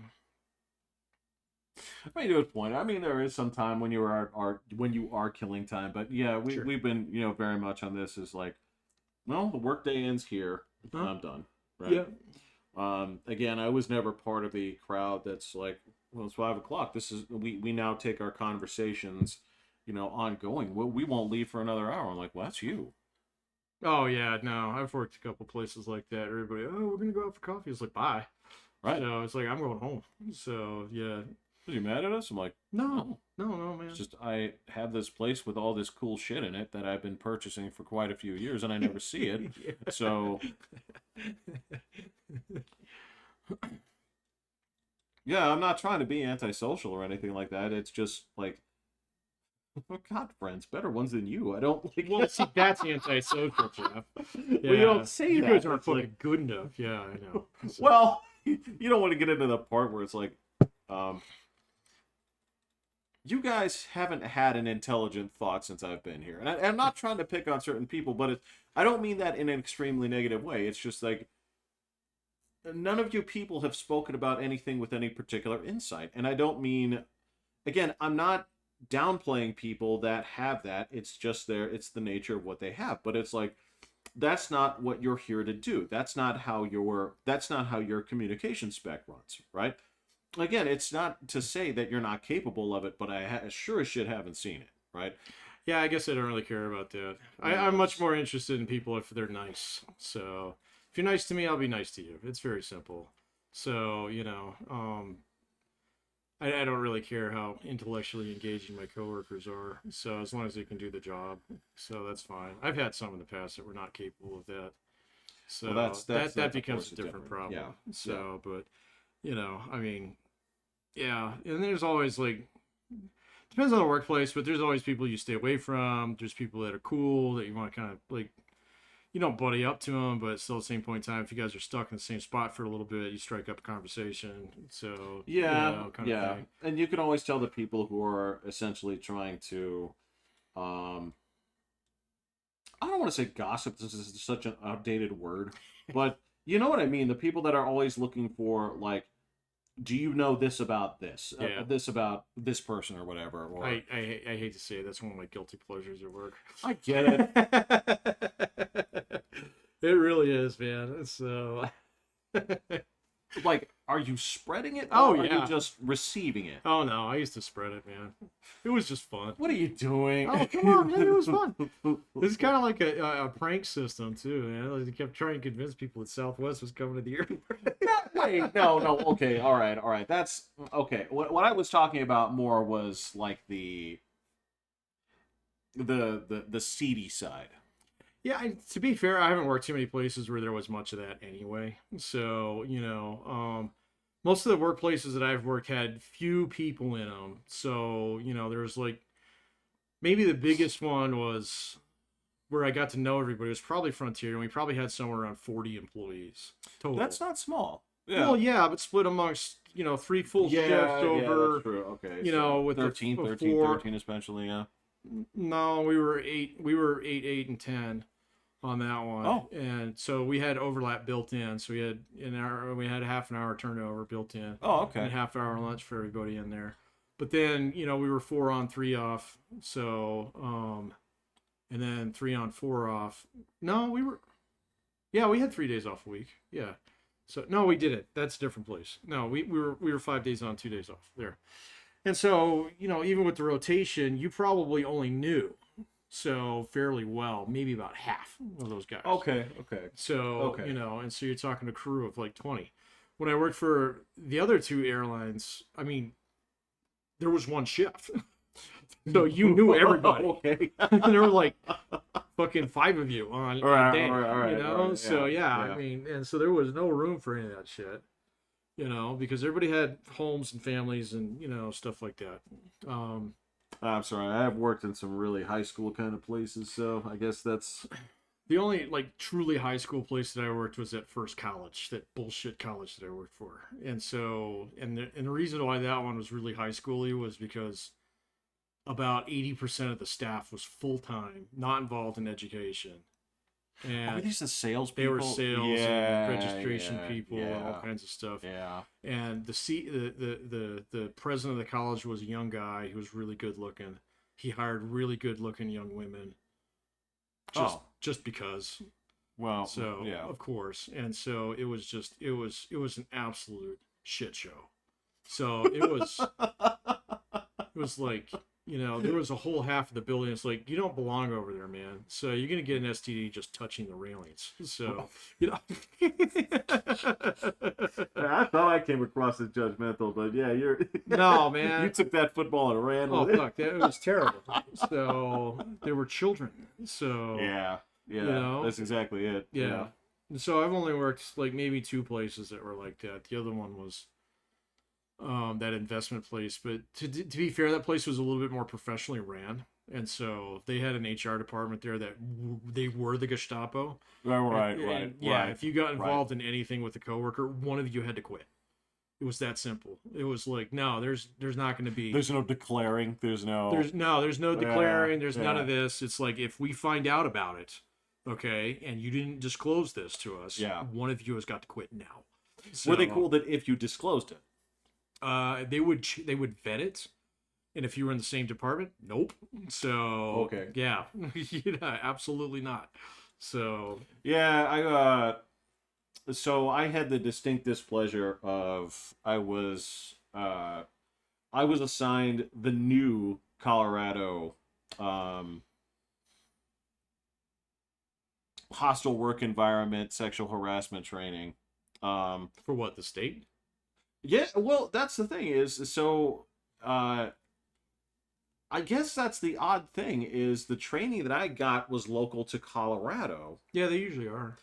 I mean, to a point. I mean, there is some time when you are killing time, but yeah, we've been, very much on this is like, well, the workday ends here. I'm done. Right? Yeah. Again, I was never part of the crowd that's like, well, it's 5:00. This is we now take our conversations, ongoing. We won't leave for another hour. I'm like, well, that's you. Oh yeah, no, I've worked a couple places like that. Everybody, we're gonna go out for coffee. It's like, bye. Right. So it's like I'm going home. So yeah. Was you mad at us? I'm like, no, man. It's just I have this place with all this cool shit in it that I've been purchasing for quite a few years, and I never see it. Yeah. So, yeah, I'm not trying to be antisocial or anything like that. It's just like, I've got friends, better ones than you. I don't like. Well, see, that's antisocial, Jeff. Yeah. Well, you don't say you that. You guys aren't It's fucking like... good enough. Yeah, I know. So... Well, you don't want to get into the part where it's like, you guys haven't had an intelligent thought since I've been here. And I'm not trying to pick on certain people, but I don't mean that in an extremely negative way. It's just like, none of you people have spoken about anything with any particular insight. And I don't mean, again, I'm not downplaying people that have that. It's just it's the nature of what they have. But it's like, that's not what you're here to do. That's not how your communication spec runs, right? Again, it's not to say that you're not capable of it, but I sure as shit haven't seen it, right? Yeah, I guess I don't really care about that. I'm much more interested in people if they're nice. So if you're nice to me, I'll be nice to you. It's very simple. So, I don't really care how intellectually engaging my coworkers are. So as long as they can do the job, so that's fine. I've had some in the past that were not capable of that. Well, So that that's of becomes course a is different different. problem. Yeah, yeah. So, but I mean, yeah, and there's always like depends on the workplace, but there's always people you stay away from. There's people that are cool that you want to kind of like you don't buddy up to them, but still at the same point in time, if you guys are stuck in the same spot for a little bit, you strike up a conversation. So Yeah, kind of yeah. thing. And you can always tell the people who are essentially trying to, um, I don't want to say gossip. This is such an outdated word, but you know what I mean. The people that are always looking for like, do you know this about Yeah. this about this person or whatever? Or I hate to say it, that's one of my guilty pleasures at work. I get it. It really is, man. So Like, are you spreading it, oh or are you yeah. just receiving it? Oh no, I used to spread it, man. It was just fun. What are you doing? Oh come on, man, it was fun. This is kind of like a prank system too, man. Like, they kept trying to convince people that Southwest was coming to the airport. Wait, no, no. Okay, all right, all right. That's okay. What I was talking about more was like the seedy side. Yeah, to be fair, I haven't worked too many places where there was much of that anyway. So, most of the workplaces that I've worked had few people in them. So, there was like maybe the biggest one was where I got to know everybody. It was probably Frontier, and we probably had somewhere around 40 employees total. That's not small. Yeah. Well, yeah, but split amongst, three full shifts over, that's true. Okay. with 13, the 13, four. 13 especially, yeah. No, we were eight. We were 8, 8, and 10 on that one. Oh. And so we had overlap built in. So we had a half an hour turnover built in. Oh, And a okay. half hour lunch for everybody in there. But then, we were 4 on 3 off. So and then 3 on 4 off. No, we had 3 days off a week. Yeah. So no, we didn't. That's a different place. No, we were 5 days on, 2 days off there. And so, even with the rotation, you probably only knew so fairly well, maybe about half of those guys. Okay, okay. So, Okay. and so you're talking a crew of like 20. When I worked for the other 2 airlines, I mean, there was one shift. So you knew everybody. Okay. And there were like fucking 5 of you on a day, all right, So yeah, yeah. I mean, and so there was no room for any of that shit. Because everybody had homes and families and stuff like that. I'm sorry. I have worked in some really high school kind of places, so I guess that's The only like truly high school place that I worked was at First College, that bullshit college that I worked for. And so, and the reason why that one was really high schooly was because about 80% of the staff was full time, not involved in education. Are And these the sales they people? were sales and registration people and yeah, all kinds of stuff. Yeah. And the president of the college was a young guy who was really good looking. He hired really good looking young women. Just because. Well, So yeah. of course. And so it was an absolute shit show. So it was like, there was a whole half of the building. It's like, you don't belong over there, man. So you're going to get an STD just touching the railings. So, I thought I came across as judgmental, but yeah, you're. No, man. You took that football and ran Oh, with it. fuck. That was terrible. So there were children. So, Yeah. Yeah. That's exactly it. Yeah. So I've only worked like maybe 2 places that were like that. The other one was that investment place, but to be fair, that place was a little bit more professionally ran, and so they had an HR department there that they were the Gestapo. Right. Yeah, if you got involved in anything with a coworker, one of you had to quit. It was that simple. It was like, no, there's not going to be. There's no declaring. There's no declaring. There's none yeah. of this. It's like, if we find out about it, okay, and you didn't disclose this to us, Yeah. one of you has got to quit now. So, Were they cool that if you disclosed it? they would vet it, and if you were in the same department, nope. So Okay. yeah, absolutely not. So Yeah, so I had the distinct displeasure of I was assigned the new Colorado hostile work environment, sexual harassment training. for what, the state? Yeah, well, that's the thing is so. Uh, I guess that's the odd thing is the training that I got was local to Colorado. Yeah, they usually are.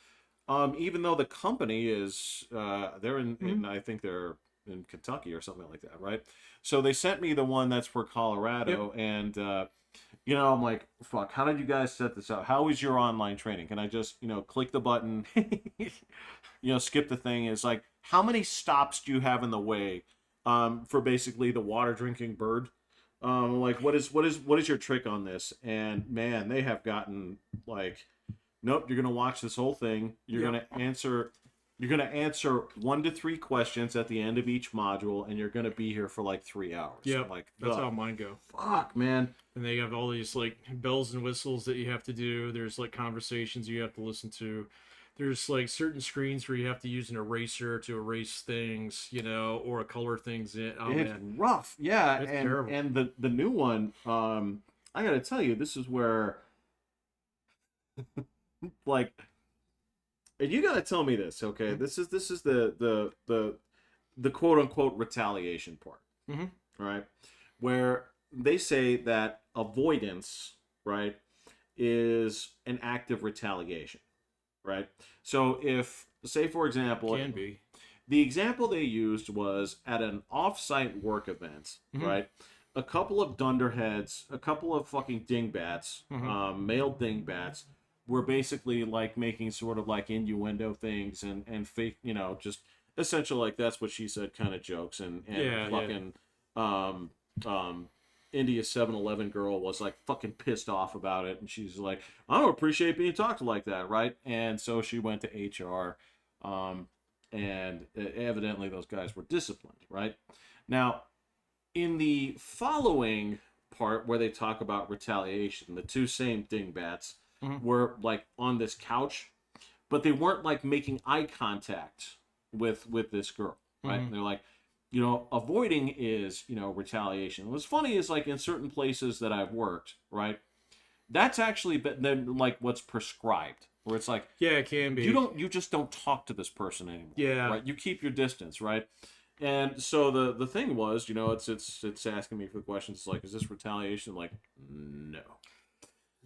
Even though the company is they're Hmm. in I think they're in Kentucky or something like that, right? So they sent me the one that's for Yep. Colorado, and I'm like, fuck, how did you guys set this up? How is your online training? Can I just click the button, skip the thing? It's like, how many stops do you have in the way for basically the water drinking bird? Like, what is your trick on this? And man, they have gotten like, nope, you're gonna watch this whole thing. You're Yep. gonna answer. You're gonna answer 1 to 3 questions at the end of each module, and you're gonna be here for like 3 hours. I'm Yep. like, That's the how mine go. fuck, man. And they have all these like bells and whistles that you have to do. There's like conversations you have to listen to. There's like certain screens where you have to use an eraser to erase things, or a color things in. Oh It's man, rough, yeah. it's And terrible. the new one, I gotta tell you, this is where like, and you gotta tell me this, okay? Mm-hmm. This is the quote unquote retaliation part, Mm-hmm. right? Where they say that avoidance, right, is an act of retaliation, right? So if, say, for example, Can be. the example they used was at an off-site work event, Mm-hmm. right? A couple of dunderheads, a couple of fucking dingbats, Mm-hmm. male dingbats, were basically like making sort of like innuendo things and fake, just essentially like that's what she said kind of jokes and Yeah, yeah. fucking um um India 7-Eleven girl was like fucking pissed off about it, and she's like, I don't appreciate being talked to like that, right? And so she went to HR, and evidently those guys were disciplined, right? Now, in the following part where they talk about retaliation, the two same dingbats Mm-hmm. were like on this couch, but they weren't like making eye contact with this girl, right? Mm-hmm. And they're like, avoiding is retaliation. What's funny is like in certain places that I've worked, right? That's actually then like what's prescribed, where it's like Yeah, it can you be. don't you just don't talk to this person anymore, Yeah. right? You keep your distance, right? And so the thing was, it's asking me for the questions. It's like, is this retaliation? Like, no.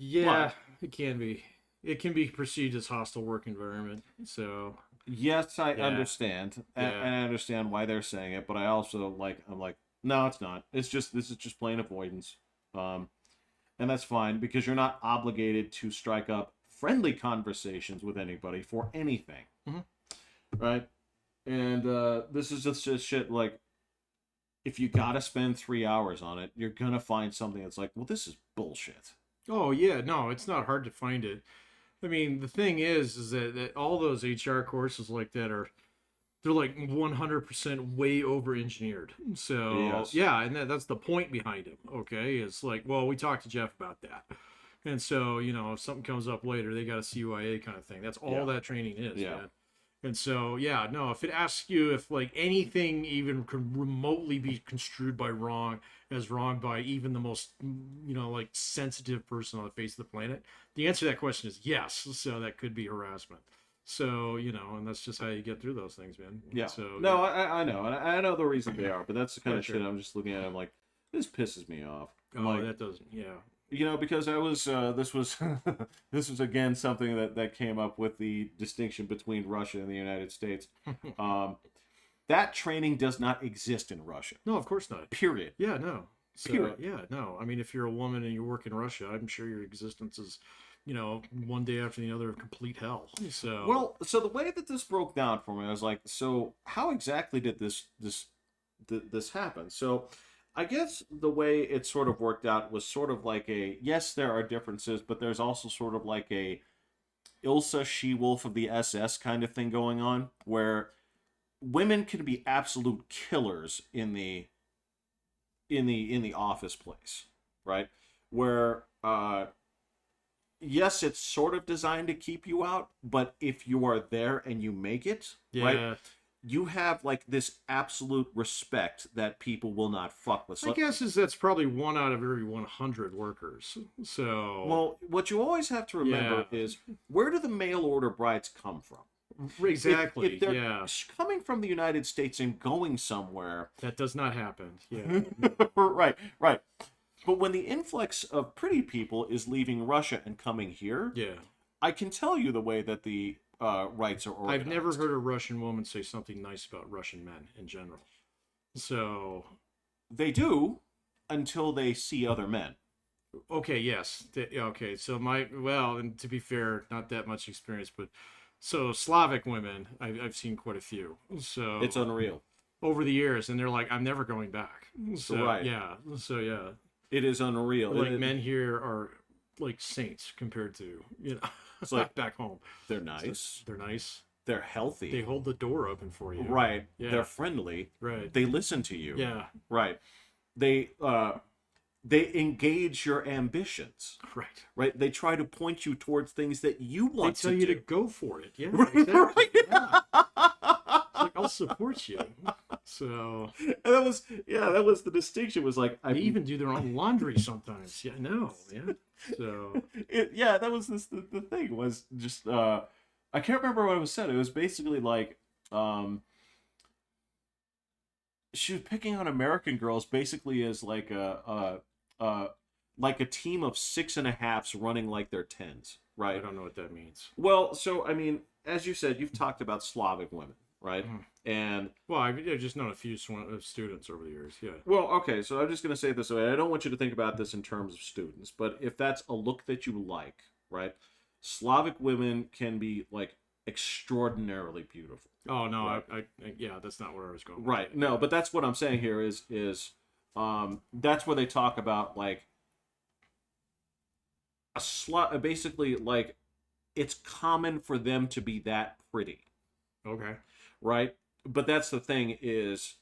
Yeah, But it can be. It can be perceived as hostile work environment. So yes, I yeah, understand, yeah. and I understand why they're saying it. But I also I'm like, no, it's not. It's just this is just plain avoidance, um, and that's fine because you're not obligated to strike up friendly conversations with anybody for anything, Hmm. right? And this is just shit like, if you gotta spend 3 hours on it, you're gonna find something that's like, well, this is bullshit. Oh yeah, no, it's not hard to find it. I mean, the thing is that all those HR courses like that they're like 100% way over engineered. So Yes. yeah, and that's the point behind them. Okay, it's like, well, we talked to Jeff about that, and so if something comes up later, they got a CYA kind of thing. That's all Yeah. that training is, Yeah. man. And so, yeah, no, if it asks you if like anything even could remotely be construed by wrong as wrong by even the most, like sensitive person on the face of the planet, the answer to that question is yes. So that could be harassment. So, and that's just how you get through those things, man. Yeah. So, No, yeah, I know, and I know the reason they are, but that's the kind yeah, of shit sure. I'm just looking at. I'm like, this pisses me off. I'm Oh, like, that doesn't, yeah. because I was this was this was again something that came up with the distinction between Russia and the United States. Um, that training does not exist in Russia. No, of course not. Period. Yeah, no. So Period. yeah, no. I mean, if you're a woman and you work in Russia, I'm sure your existence is, one day after the other, complete hell. So Well, so the way that this broke down for me, I was like, so how exactly did this happen? So I guess the way it sort of worked out was sort of like a, yes, there are differences, but there's also sort of like a Ilsa She-Wolf of the SS kind of thing going on, where women can be absolute killers in the office place, right? Where yes, it's sort of designed to keep you out, but if you are there and you make it, right, yeah, you have like this absolute respect that people will not fuck with. I So, guess that's probably one out of every 100 workers. So well, what you always have to yeah, remember is, where do the mail order brides come from? Exactly. If they're Yeah. coming from the United States and going somewhere, That does not happen. Yeah. right, right. But when the influx of pretty people is leaving Russia and coming here, Yeah. I can tell you the way that the rights are organized. I've never heard a Russian woman say something nice about Russian men in general. So, They do until they see other men. okay, yes. Okay, so and to be fair, not that much experience, but so Slavic women, I've seen quite a few. So It's unreal. over the years, and they're like, I'm never going back. So Right. yeah, so yeah, It is unreal. like men here are like saints compared to It's like back home. they're nice. They're nice. They're healthy. They hold the door open for you. Right. Yeah. They're friendly. Right. They listen to you. Yeah. Right. They engage your ambitions. Right. Right. They try to point you towards things that you want They tell to you do. to go for it. Yeah. Right. Exactly. Right. Yeah. It's like I'll support you. So And that was the distinction. Was like they even do their own laundry sometimes. Yeah. No. Yeah. So that was the thing was just I can't remember what it was said. It was basically like she was picking on American girls basically as like a team of 6.5s running like they're 10s, I right? don't know what that means. Well, so I mean, as you said, you've talked about Slavic women, right? Mhm. And Well, I've just known a few students over the years. Yeah. well, okay, so I'm just going to say it this way. I don't want you to think about this in terms of students, but if that's a look that you like, right? Slavic women can be like extraordinarily beautiful. Oh no, Right. yeah, that's not where I was going. Right. No, but that's what I'm saying here is that's where they talk about like basically like it's common for them to be that pretty, Okay. right? But that's the thing is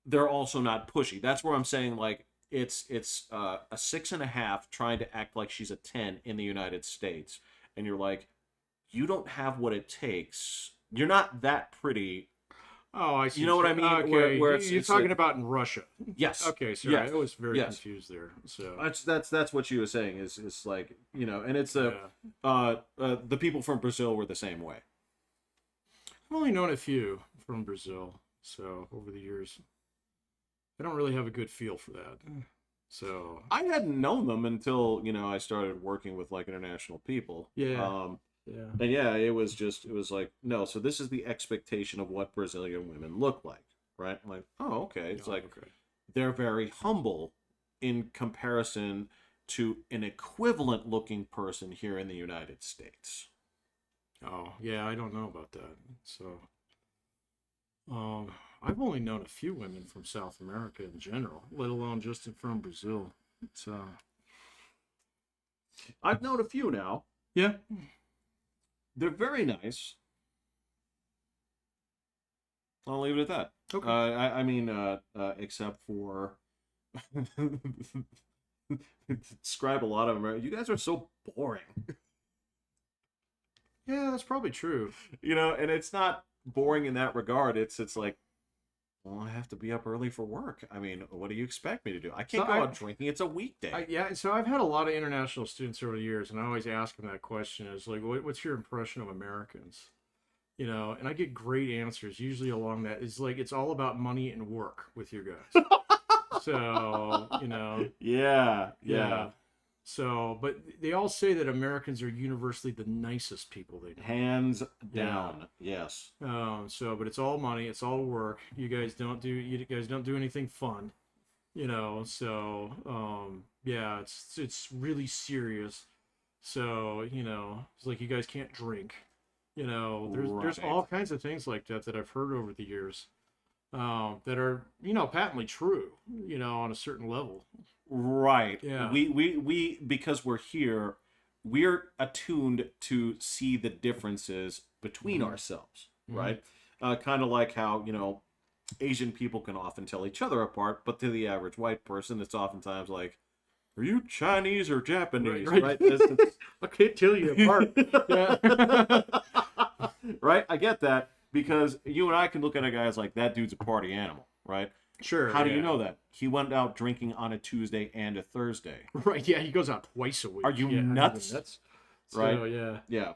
they're also not pushy. That's where I'm saying like it's a 6.5 trying to act like she's a 10 in the United States, and you're like, you don't have what it takes. You're not that pretty. Oh, I see. You know what I mean? Okay. Where it's You're it's talking like, about in Russia. yes. Okay, sorry. Yes. I was very Yes. confused there. So That's what you were saying is like, you know, and it's the people from Brazil were the same way. I've only known a few from Brazil, so over the years, I don't really have a good feel for that. So I hadn't known them until, you know, I started working with like international people. Yeah. yeah, And yeah, it was like, no, so this is the expectation of what Brazilian women look like, right? I'm like, oh, okay. It's Oh, like okay. they're very humble in comparison to an equivalent looking person here in the United States. Oh, yeah, I don't know about that. So, I've only known a few women from South America in general, let alone just from Brazil. So, I've known a few now. yeah, They're very nice. I'll leave it at that. Okay. I mean, except for describe a lot of them. You guys are so boring. yeah, that's probably true. You know, and it's not boring in that regard. It's like, well, I have to be up early for work. I mean, what do you expect me to do? I can't So go out drinking. It's a weekday. Yeah, so I've had a lot of international students over the years, and I always ask them that question: is like, what's your impression of Americans? You know, and I get great answers usually along that. It's like it's all about money and work with you guys. So you know, yeah. So, but they all say that Americans are universally the nicest people they know. Hands down. Yes. So, but it's all money, it's all work. You guys don't do anything fun, you know. So, yeah, it's really serious. So, you know, it's like you guys can't drink. You know, there's all kinds of things like that I've heard over the years, that are, you know, patently true. You know, on a certain level. Right. Yeah. We because we're here, we're attuned to see the differences between ourselves, right? Kind of like how, you know, Asian people can often tell each other apart, but to the average white person, it's oftentimes like, are you Chinese or Japanese? Right? I can't tell you apart. Yeah. Right? I get that because you and I can look at a guy as like, that dude's a party animal, right? Sure. How do you know that? He went out drinking on a Tuesday and a Thursday. Right, yeah, he goes out twice a week. Are you Yeah, nuts? That's Right? So, yeah. Yeah.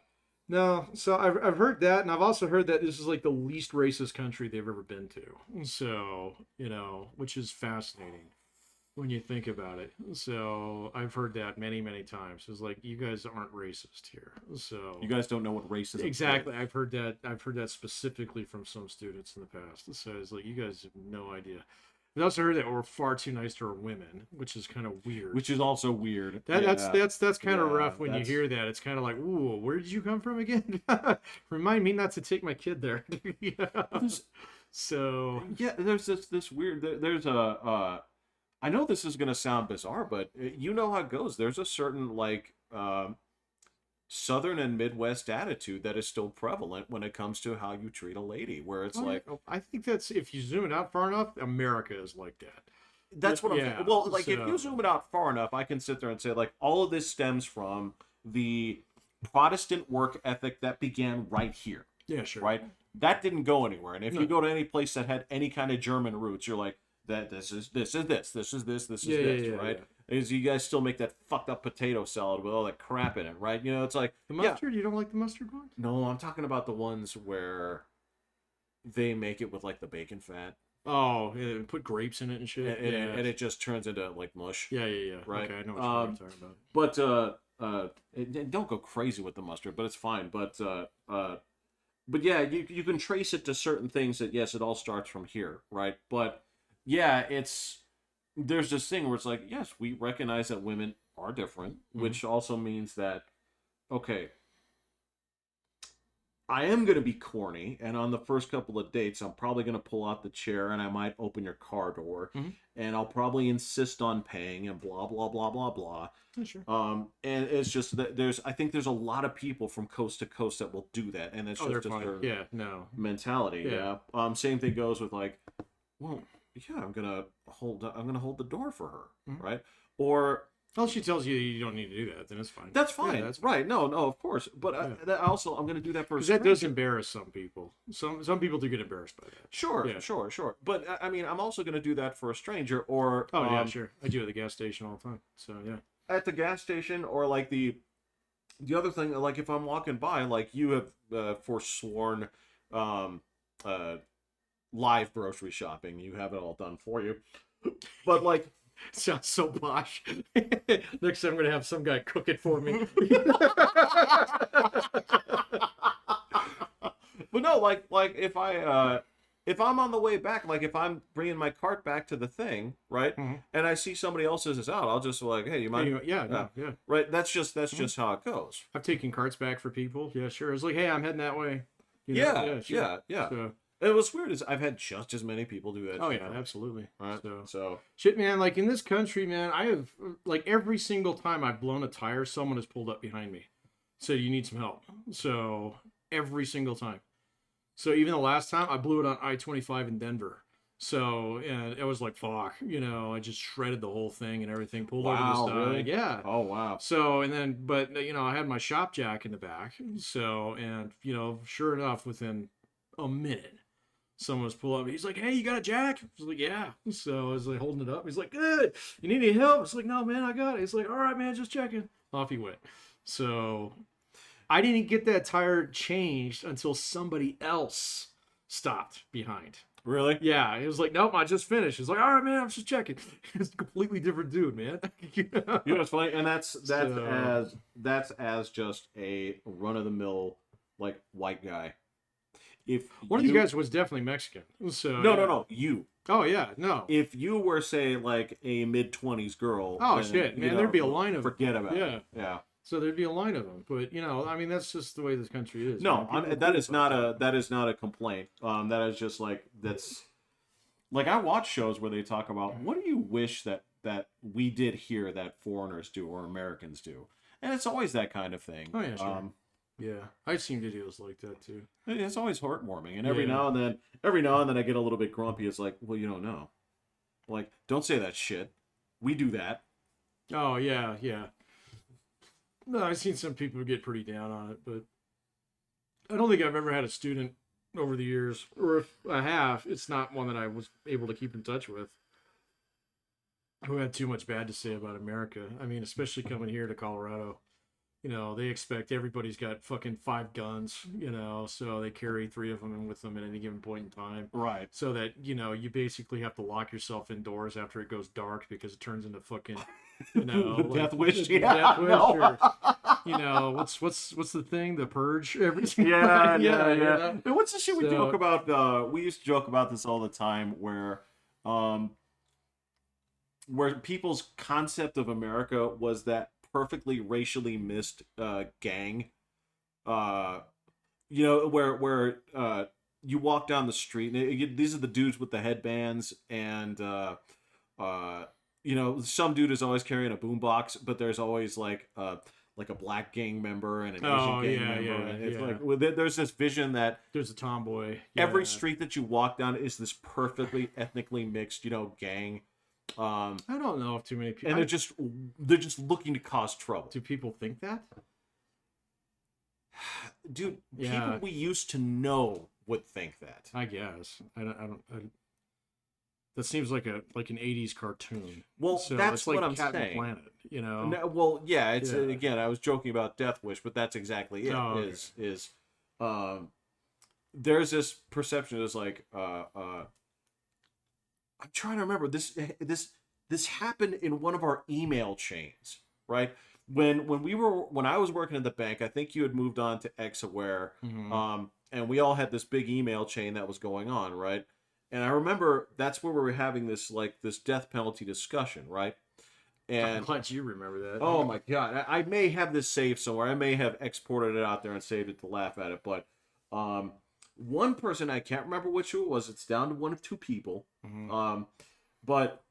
No, so I've heard that, and I've also heard that this is like the least racist country they've ever been to. So, which is fascinating when you think about it. So I've heard that many, many times. It's like you guys aren't racist here. You So guys don't know what racism exactly, is. I've heard that. I've heard that specifically from some students in the past. So it's like you guys have no idea. I've also heard that we're far too nice to our women, which is kind of weird. Which is also weird. That's kind of Yeah, rough when you that's hear that. It's kind of like, ooh, where did you come from again? Remind me not to take my kid there. Yeah. So yeah. There's this weird. There's a. I know this is gonna sound bizarre, but you know how it goes. There's a certain like Southern and Midwest attitude that is still prevalent when it comes to how you treat a lady, where it's like I think that's if you zoom it out far enough, America is like that. that's what I'm Yeah. well, like if So you zoom it out far enough, I can sit there and say like all of this stems from the Protestant work ethic that began right here, yeah, sure. right? That didn't go anywhere. And if No. you go to any place that had any kind of German roots, you're like that this is this, this is this, Yeah, right? yeah. Is you guys still make that fucked up potato salad with all that crap in it, right? You know, it's like The yeah. mustard? You don't like the mustard one? No, I'm talking about the ones where they make it with like the bacon fat Oh, yeah, put grapes in it and shit. and it just turns into like mush. Yeah. Right. Okay, I know what you're talking about. But don't go crazy with the mustard, but it's fine. But yeah, you can trace it to certain things that yes, it all starts from here, right? But yeah, there's this thing where it's like yes, we recognize that women are different, which also means that okay, I am going to be corny, and on the first couple of dates, I'm probably going to pull out the chair and I might open your car door, and I'll probably insist on paying and blah blah blah blah blah. Yeah, sure. And it's just that I think there's a lot of people from coast to coast that will do that, and it's Oh, they're just fine. their Yeah, no. mentality. Yeah. Yeah. Same thing goes with like, well, yeah, I'm gonna hold the door for her, right? Or Well, she tells you you don't need to do that, then it's fine. that's fine. Yeah, that's right. No, of course. But I'm going to do that for a because that does stranger. embarrass some people. Some people do get embarrassed by that. Sure, Yeah. sure. But I mean, I'm also going to do that for a stranger, or Oh yeah, sure. I do at the gas station all the time. So yeah. at the gas station, or like the other thing, like if I'm walking by, like you have forsworn live grocery shopping. You have it all done for you. But like Sounds so posh. Next time I'm gonna have some guy cook it for me. But no, like if I'm on the way back, like if I'm bringing my cart back to the thing, right, and I see somebody else's is out, I'll just be like, hey, you mind? Yeah. Right. That's just how it goes. I've taken carts back for people. Yeah, sure. It's like, hey, I'm heading that way. Yeah. Sure. Yeah. So, And what's weird is I've had just as many people do that. oh shit. yeah, absolutely. Right. So Shit, man. Like in this country, man, I have like every single time I've blown a tire, someone has pulled up behind me, said you need some help. So every single time. So even the last time I blew it on I-25 in Denver. So and it was like fuck, I just shredded the whole thing and everything. Pulled over Wow, the side. really? Yeah. Oh wow. So and then, but I had my shop jack in the back. So and sure enough, within a minute, someone was pulling up. He's like, "Hey, you got a jack?" I was like, "Yeah." So I was like holding it up. He's like, "Good. You need any help?" I was like, "No, man, I got it." He's like, "All right, man, just checking." Off he went. So I didn't get that tire changed until somebody else stopped behind. Really? Yeah, he was like, "Nope, I just finished." He's like, "All right, man, I'm just checking." It's a completely different dude, man. You know what's funny? And that's as just a run of the mill like white guy. If one of you guys was definitely Mexican. So no, you. Oh yeah, no. If you were say like a mid-20s girl, Oh then, shit, man, there'd be a line of forget about yeah. it. Yeah. So there'd be a line of them, but I mean, that's just the way this country is. No, man. that is not a complaint. That is just like that's like I watch shows where they talk about what do you wish that we did here that foreigners do or Americans do, and it's always that kind of thing. Oh yeah, sure. Yeah, I've seen videos like that too. It's always heartwarming, and every now and then I get a little bit grumpy. It's like, well, you don't know, like don't say that shit. We do that. Oh yeah. No, I've seen some people get pretty down on it, but I don't think I've ever had a student over the years, or if I have, it's not one that I was able to keep in touch with, who had too much bad to say about America. I mean, especially coming here to Colorado. they expect everybody's got fucking 5 guns, so they carry 3 of them with them at any given point in time. Right. So that, you basically have to lock yourself indoors after it goes dark because it turns into fucking, The Death Wish. the Yeah, Death Wish no. or, what's the thing? The Purge? Yeah. And what's the shit we So- joke about? We used to joke about this all the time where people's concept of America was that perfectly racially missed gang. Where you walk down the street and these are the dudes with the headbands and some dude is always carrying a boombox, but there's always like a black gang member and an Asian gang member. And it's like there's this vision that there's a tomboy. every street that you walk down is this perfectly ethnically mixed, gang. I don't know if too many people. And they're just looking to cause trouble. Do people think that? Dude, people we used to know would think that. I guess. I don't. That seems like an '80s cartoon. Well, so that's it's like what I'm Captain saying. Planet, No, well, yeah, it's again. I was joking about Death Wish, but that's exactly it. Oh, okay. There's this perception is like I'm trying to remember this happened in one of our email chains, right? When I was working at the bank, I think you had moved on to Exaware, and we all had this big email chain that was going on, right? And I remember that's where we were having this death penalty discussion, right? And I'm glad you remember that. oh my god, I may have this saved somewhere. I may have exported it out there and saved it to laugh at it, but one person, I can't remember which it was. It's down to one of 2 people. But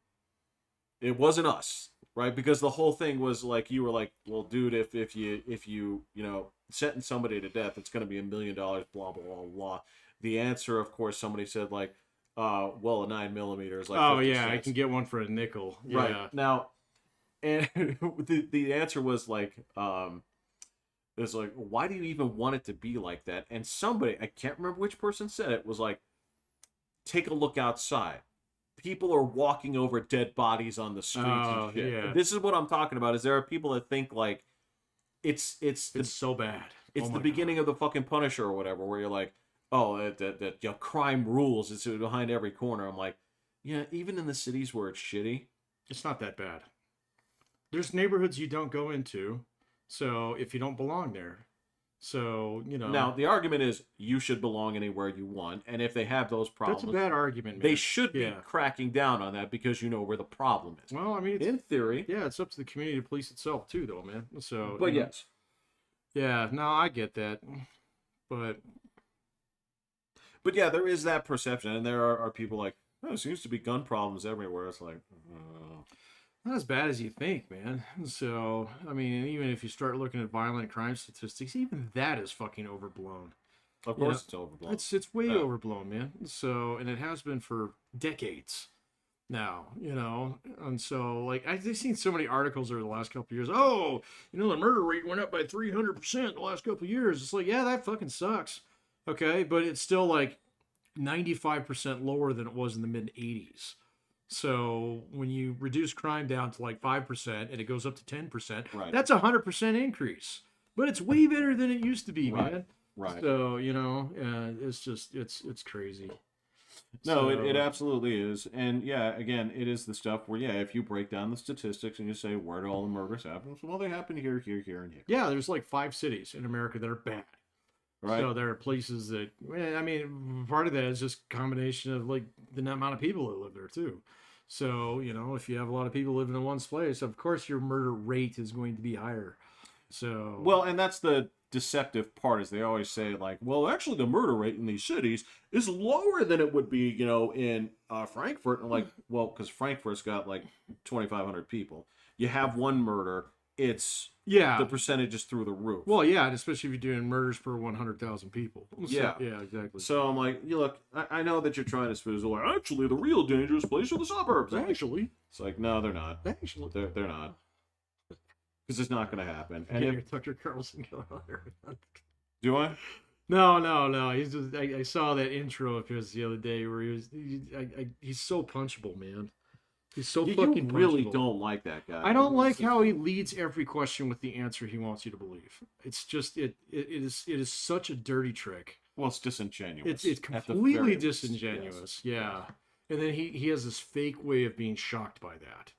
it wasn't us, right? Because the whole thing was like, you were like, well, dude, if you sentence somebody to death, it's going to be $1 million, blah, blah, blah, blah. The answer, of course, somebody said like, well, a 9mm is like, oh 50 yeah, I cents. can get one for a nickel. Right. Yeah. Now, and the answer was like, it's like, why do you even want it to be like that? And somebody, I can't remember which person said it, was like, take a look outside. People are walking over dead bodies on the streets and shit. Yeah. This is what I'm talking about. Is there are people that think like it's so bad. It's the beginning of the fucking Punisher or whatever, where you're like, oh, that crime rules. It's behind every corner. I'm like, yeah, even in the cities where it's shitty, it's not that bad. There's neighborhoods you don't go into, so if you don't belong there. So, Now, the argument is you should belong anywhere you want, and if they have those problems... That's a bad argument, man. They should be cracking down on that because you know where the problem is. Well, I mean... in theory... Yeah, it's up to the community to police itself, too, though, man. So... But yes. Yeah, no, I get that. But yeah, there is that perception, and there are people like, oh, there seems to be gun problems everywhere. It's like... not as bad as you think, man. So, I mean, even if you start looking at violent crime statistics, even that is fucking overblown. Of course it's overblown. It's way overblown, man. So, and it has been for decades now, And so, like, I've seen so many articles over the last couple of years. Oh, the murder rate went up by 300% the last couple of years. It's like, yeah, that fucking sucks. Okay, but it's still like 95% lower than it was in the mid-'80s. So when you reduce crime down to like 5% and it goes up to 10%, right. That's 100% increase. But it's way better than it used to be, man. Right. So, it's just, it's crazy. No, it absolutely is. And yeah, again, it is the stuff where, if you break down the statistics and you say, where do all the murders happen? Well, they happen here, here, here, and here. Yeah, there's like 5 cities in America that are bad. Right. So there are places that, I mean, part of that is just a combination of like the amount of people that live there too. So, if you have a lot of people living in one place, of course your murder rate is going to be higher. So, well, and that's the deceptive part is they always say like, well, actually the murder rate in these cities is lower than it would be, in Frankfurt. And like, well, because Frankfurt's got like 2,500 people. You have one murder. It's the percentage is through the roof. Well, yeah, and especially if you're doing murders per 100,000 people. So, yeah, exactly. So I'm like, look, I know that you're trying to spin like, actually, the real dangerous place are the suburbs. Actually, it's like, no, they're not. Actually, they're not, because it's not going to happen. And your Tucker Carlson going on there. Do I? No. He's just. I saw that intro of his the other day where he's so punchable, man. He's so You fucking really punchable. don't like that guy. I don't like how he leads every question with the answer he wants you to believe. It's just it is such a dirty trick. Well, it's disingenuous. It's at the completely very least. disingenuous. Yes. Yeah. And then he has this fake way of being shocked by that.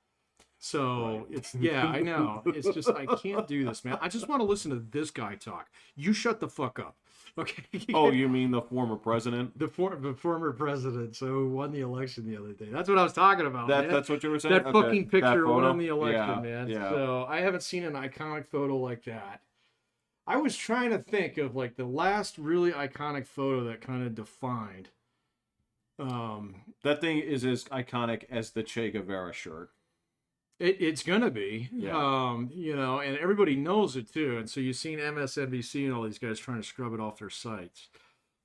So Right. it's yeah, I know. It's just I can't do this, man. I just want to listen to this guy talk. You shut the fuck up. Okay. Oh, you mean the former president? the former president, so who won the election the other day. That's what I was talking about. That man. that's what you were saying. That Okay. fucking That picture photo? won the election, Yeah, man. yeah. So I haven't seen an iconic photo like that. I was trying to think of like the last really iconic photo that kind of defined. That thing is as iconic as the Che Guevara shirt. It's gonna be, Yeah. and everybody knows it too. And so you've seen MSNBC and all these guys trying to scrub it off their sites.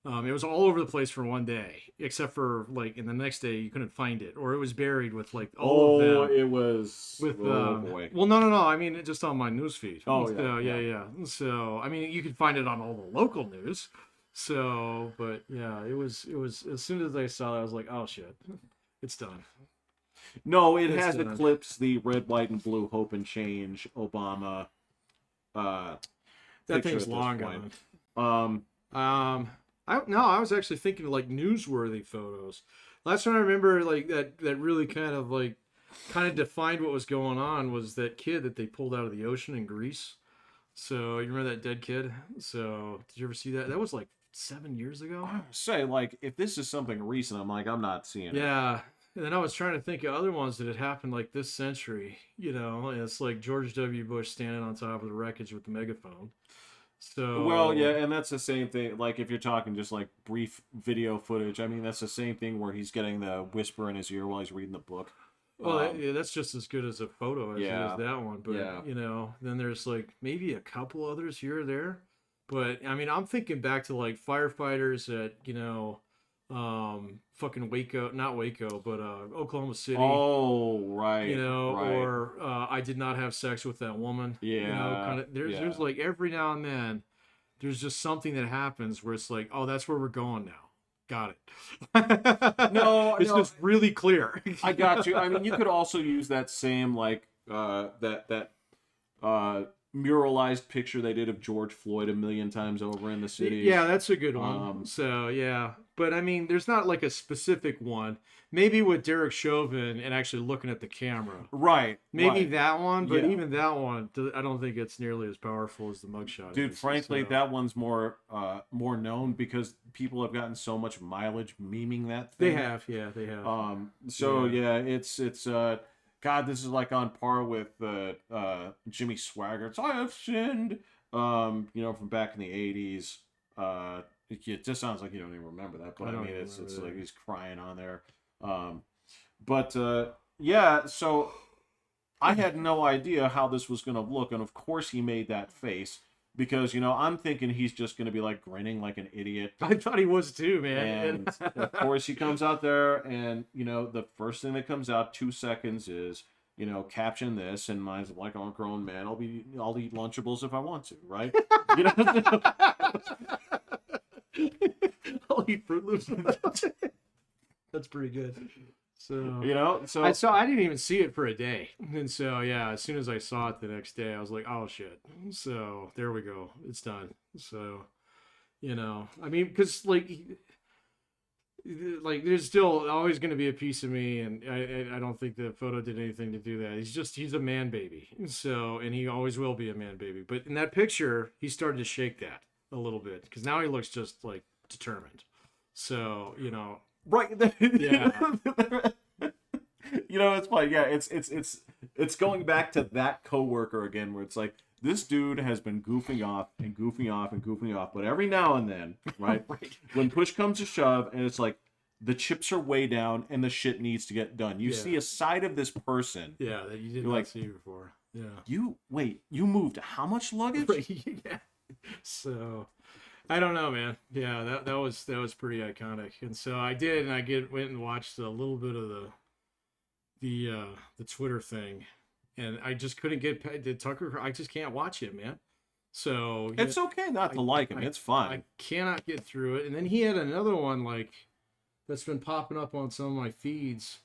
It was all over the place for one day, except for like in the next day you couldn't find it, or it was buried with like all of them. It was. With boy. well, no. I mean, just on my newsfeed. Oh, So, yeah. yeah. So I mean, you could find it on all the local news. So, but yeah, it was. As soon as I saw it, I was like, oh shit, it's done. No, it It's has done. eclipsed the red, white, and blue hope and change Obama. That picture thing's at this long point. gone. I was actually thinking of like newsworthy photos. Last one I remember like that really kind of defined what was going on was that kid that they pulled out of the ocean in Greece. So you remember that dead kid? So did you ever see that? That was like 7 years ago. Say, like, if this is something recent, I'm not seeing it. Yeah. And then I was trying to think of other ones that had happened like this century, and it's like George W. Bush standing on top of the wreckage with the megaphone. So Well, yeah, and that's the same thing. Like, if you're talking just like brief video footage, I mean, that's the same thing where he's getting the whisper in his ear while he's reading the book. Well, that's just as good as a photo as it Yeah. is that one. But, Yeah. then there's like maybe a couple others here or there. But, I mean, I'm thinking back to like firefighters at, fucking Waco, not Waco, but Oklahoma City. Oh, right. right. Or I did not have sex with that woman. Yeah. There's like every now and then, there's just something that happens where it's like, oh, that's where we're going now. Got it. No, it's just really clear. I got you. I mean, you could also use that same like that muralized picture they did of George Floyd a million times over in the city. Yeah, that's a good one. So yeah, but I mean, there's not like a specific one. Maybe with Derek Chauvin and actually looking at the camera. Right. Maybe right. that one, but Yeah. even that one, I don't think it's nearly as powerful as the mugshot. Dude, is, frankly, so. that one's more known because people have gotten so much mileage memeing that They thing. have, yeah, they have. It's God, this is like on par with Jimmy Swaggart's "I Have Sinned," from back in the '80s. It just sounds like you don't even remember that, but I mean, it's like he's crying on there. So I had no idea how this was going to look, and of course he made that face because I'm thinking he's just going to be like grinning like an idiot. I thought he was too, man. And of course he comes out there, and the first thing that comes out 2 seconds is caption this, and mine's like, I'm a grown man. I'll eat Lunchables if I want to, right? I'll eat Fruit Loops. That's pretty good. So I didn't even see it for a day, and so yeah, as soon as I saw it the next day, I was like, oh shit. So there we go, it's done. So I mean, because like there's still always going to be a piece of me, and I don't think the photo did anything to do that. He's a man baby, so, and he always will be a man baby. But in that picture, he started to shake that a little bit because now he looks just like determined. So right. Yeah. It's funny. Yeah, it's going back to that coworker again, where it's like this dude has been goofing off and goofing off and goofing off, but every now and then, right, when push comes to shove, and it's like the chips are way down and the shit needs to get done. You see a side of this person, that you didn't see before. Yeah. You moved how much luggage? Yeah. So I don't know, man. Yeah, that was pretty iconic. And so I did, and I went and watched a little bit of the Twitter thing, and I just couldn't get the Tucker. I just can't watch it, man. So it's okay not to like him. It's fine. I cannot get through it. And then he had another one like that's been popping up on some of my feeds.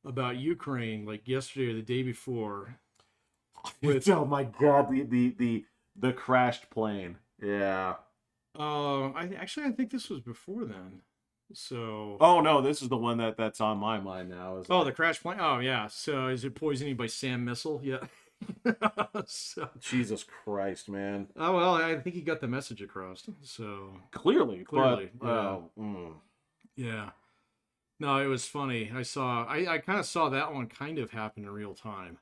about Ukraine like yesterday or the day before. Oh my God, the crashed plane. Yeah. I think this was before then. So. Oh no, this is the one that's on my mind now. Is Oh, the crash plane. Oh yeah. So is it poisoning by SAM missile? Yeah. So. Jesus Christ, man. Oh well, I think he got the message across. So Clearly, clearly, but, yeah. No, it was funny. I kind of saw that one kind of happen in real time.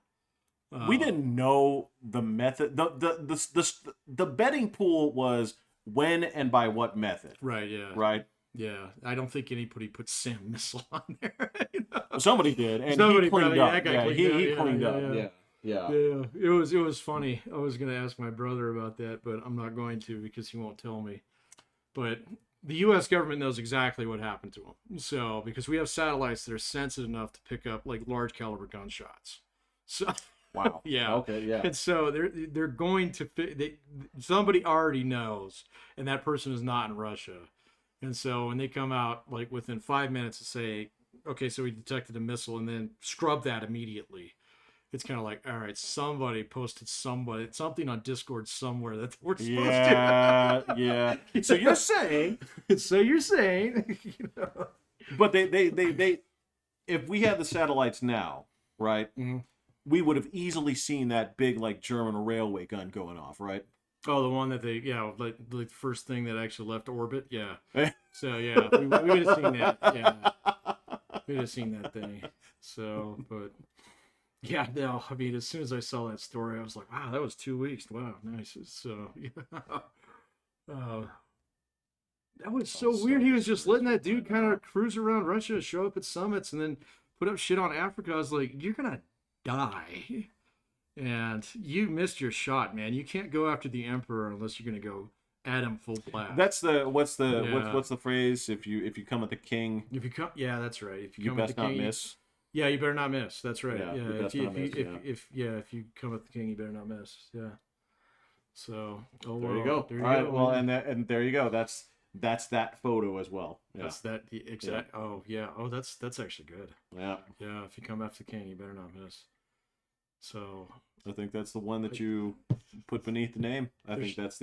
we didn't know the method. The betting pool was when and by what method. Right. Yeah. Right. Yeah. I don't think anybody put SAM missile on there. Somebody did, and Somebody he cleaned probably, up. that guy Yeah, cleaned he up. cleaned Yeah, up. yeah. Yeah. Yeah, it was funny. I was gonna ask my brother about that, but I'm not going to because he won't tell me. But the U.S. government knows exactly what happened to him. So because we have satellites that are sensitive enough to pick up like large caliber gunshots. So Wow. yeah. Okay. Yeah. And so they're going to somebody already knows, and that person is not in Russia. And so when they come out like within 5 minutes to say, okay, so we detected a missile, and then scrub that immediately. It's kind of like, all right, somebody posted something on Discord somewhere that we're supposed Yeah. to. Yeah. So you're saying, you know. but they, if we had the satellites now, right? Mm-hmm. We would have easily seen that big like German railway gun going off, right? Oh, the one that like the first thing that actually left orbit, yeah. So yeah, we would have seen that, yeah. We would have seen that thing. So, but yeah, no, I mean, as soon as I saw that story, I was like, wow, that was 2 weeks. Wow, nice. So yeah. That was so weird. He was just letting that dude kind of cruise around Russia, show up at summits, and then put up shit on Africa. I was like, you're gonna die. And you missed your shot, man. You can't go after the emperor unless you're gonna go at him full blast. That's what's the phrase? If you come at the king, If you come, yeah, that's right. If you you come best at the not king, miss. yeah, you better not miss. That's right. Yeah, Yeah, you best not miss, if you come at the king, you better not miss. Yeah. So There you go. There you All right. go, Well, man. and there you go. That's that photo as well. Yeah. That's that the exact. Oh yeah. Oh, that's actually good. Yeah. Yeah. If you come after the king, you better not miss. So I think that's the one that you put beneath the name. I think that's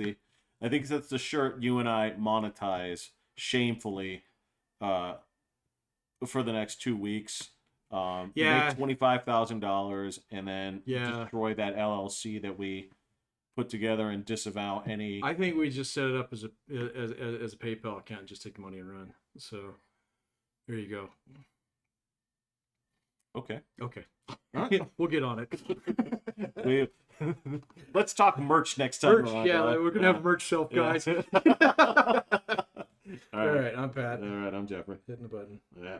the shirt you and I monetize shamefully for the next 2 weeks. Yeah. Make $25,000 and then Yeah. destroy that LLC that we put together and disavow any. I think we just set it up as a PayPal account, just take the money and run. So there you go. Okay. Okay. All right. We'll get on it. Let's talk merch next time. Merch, yeah, we're gonna have merch shelf, guys. All All right, I'm Pat. All right, I'm Jeffrey. Hitting the button. Yeah.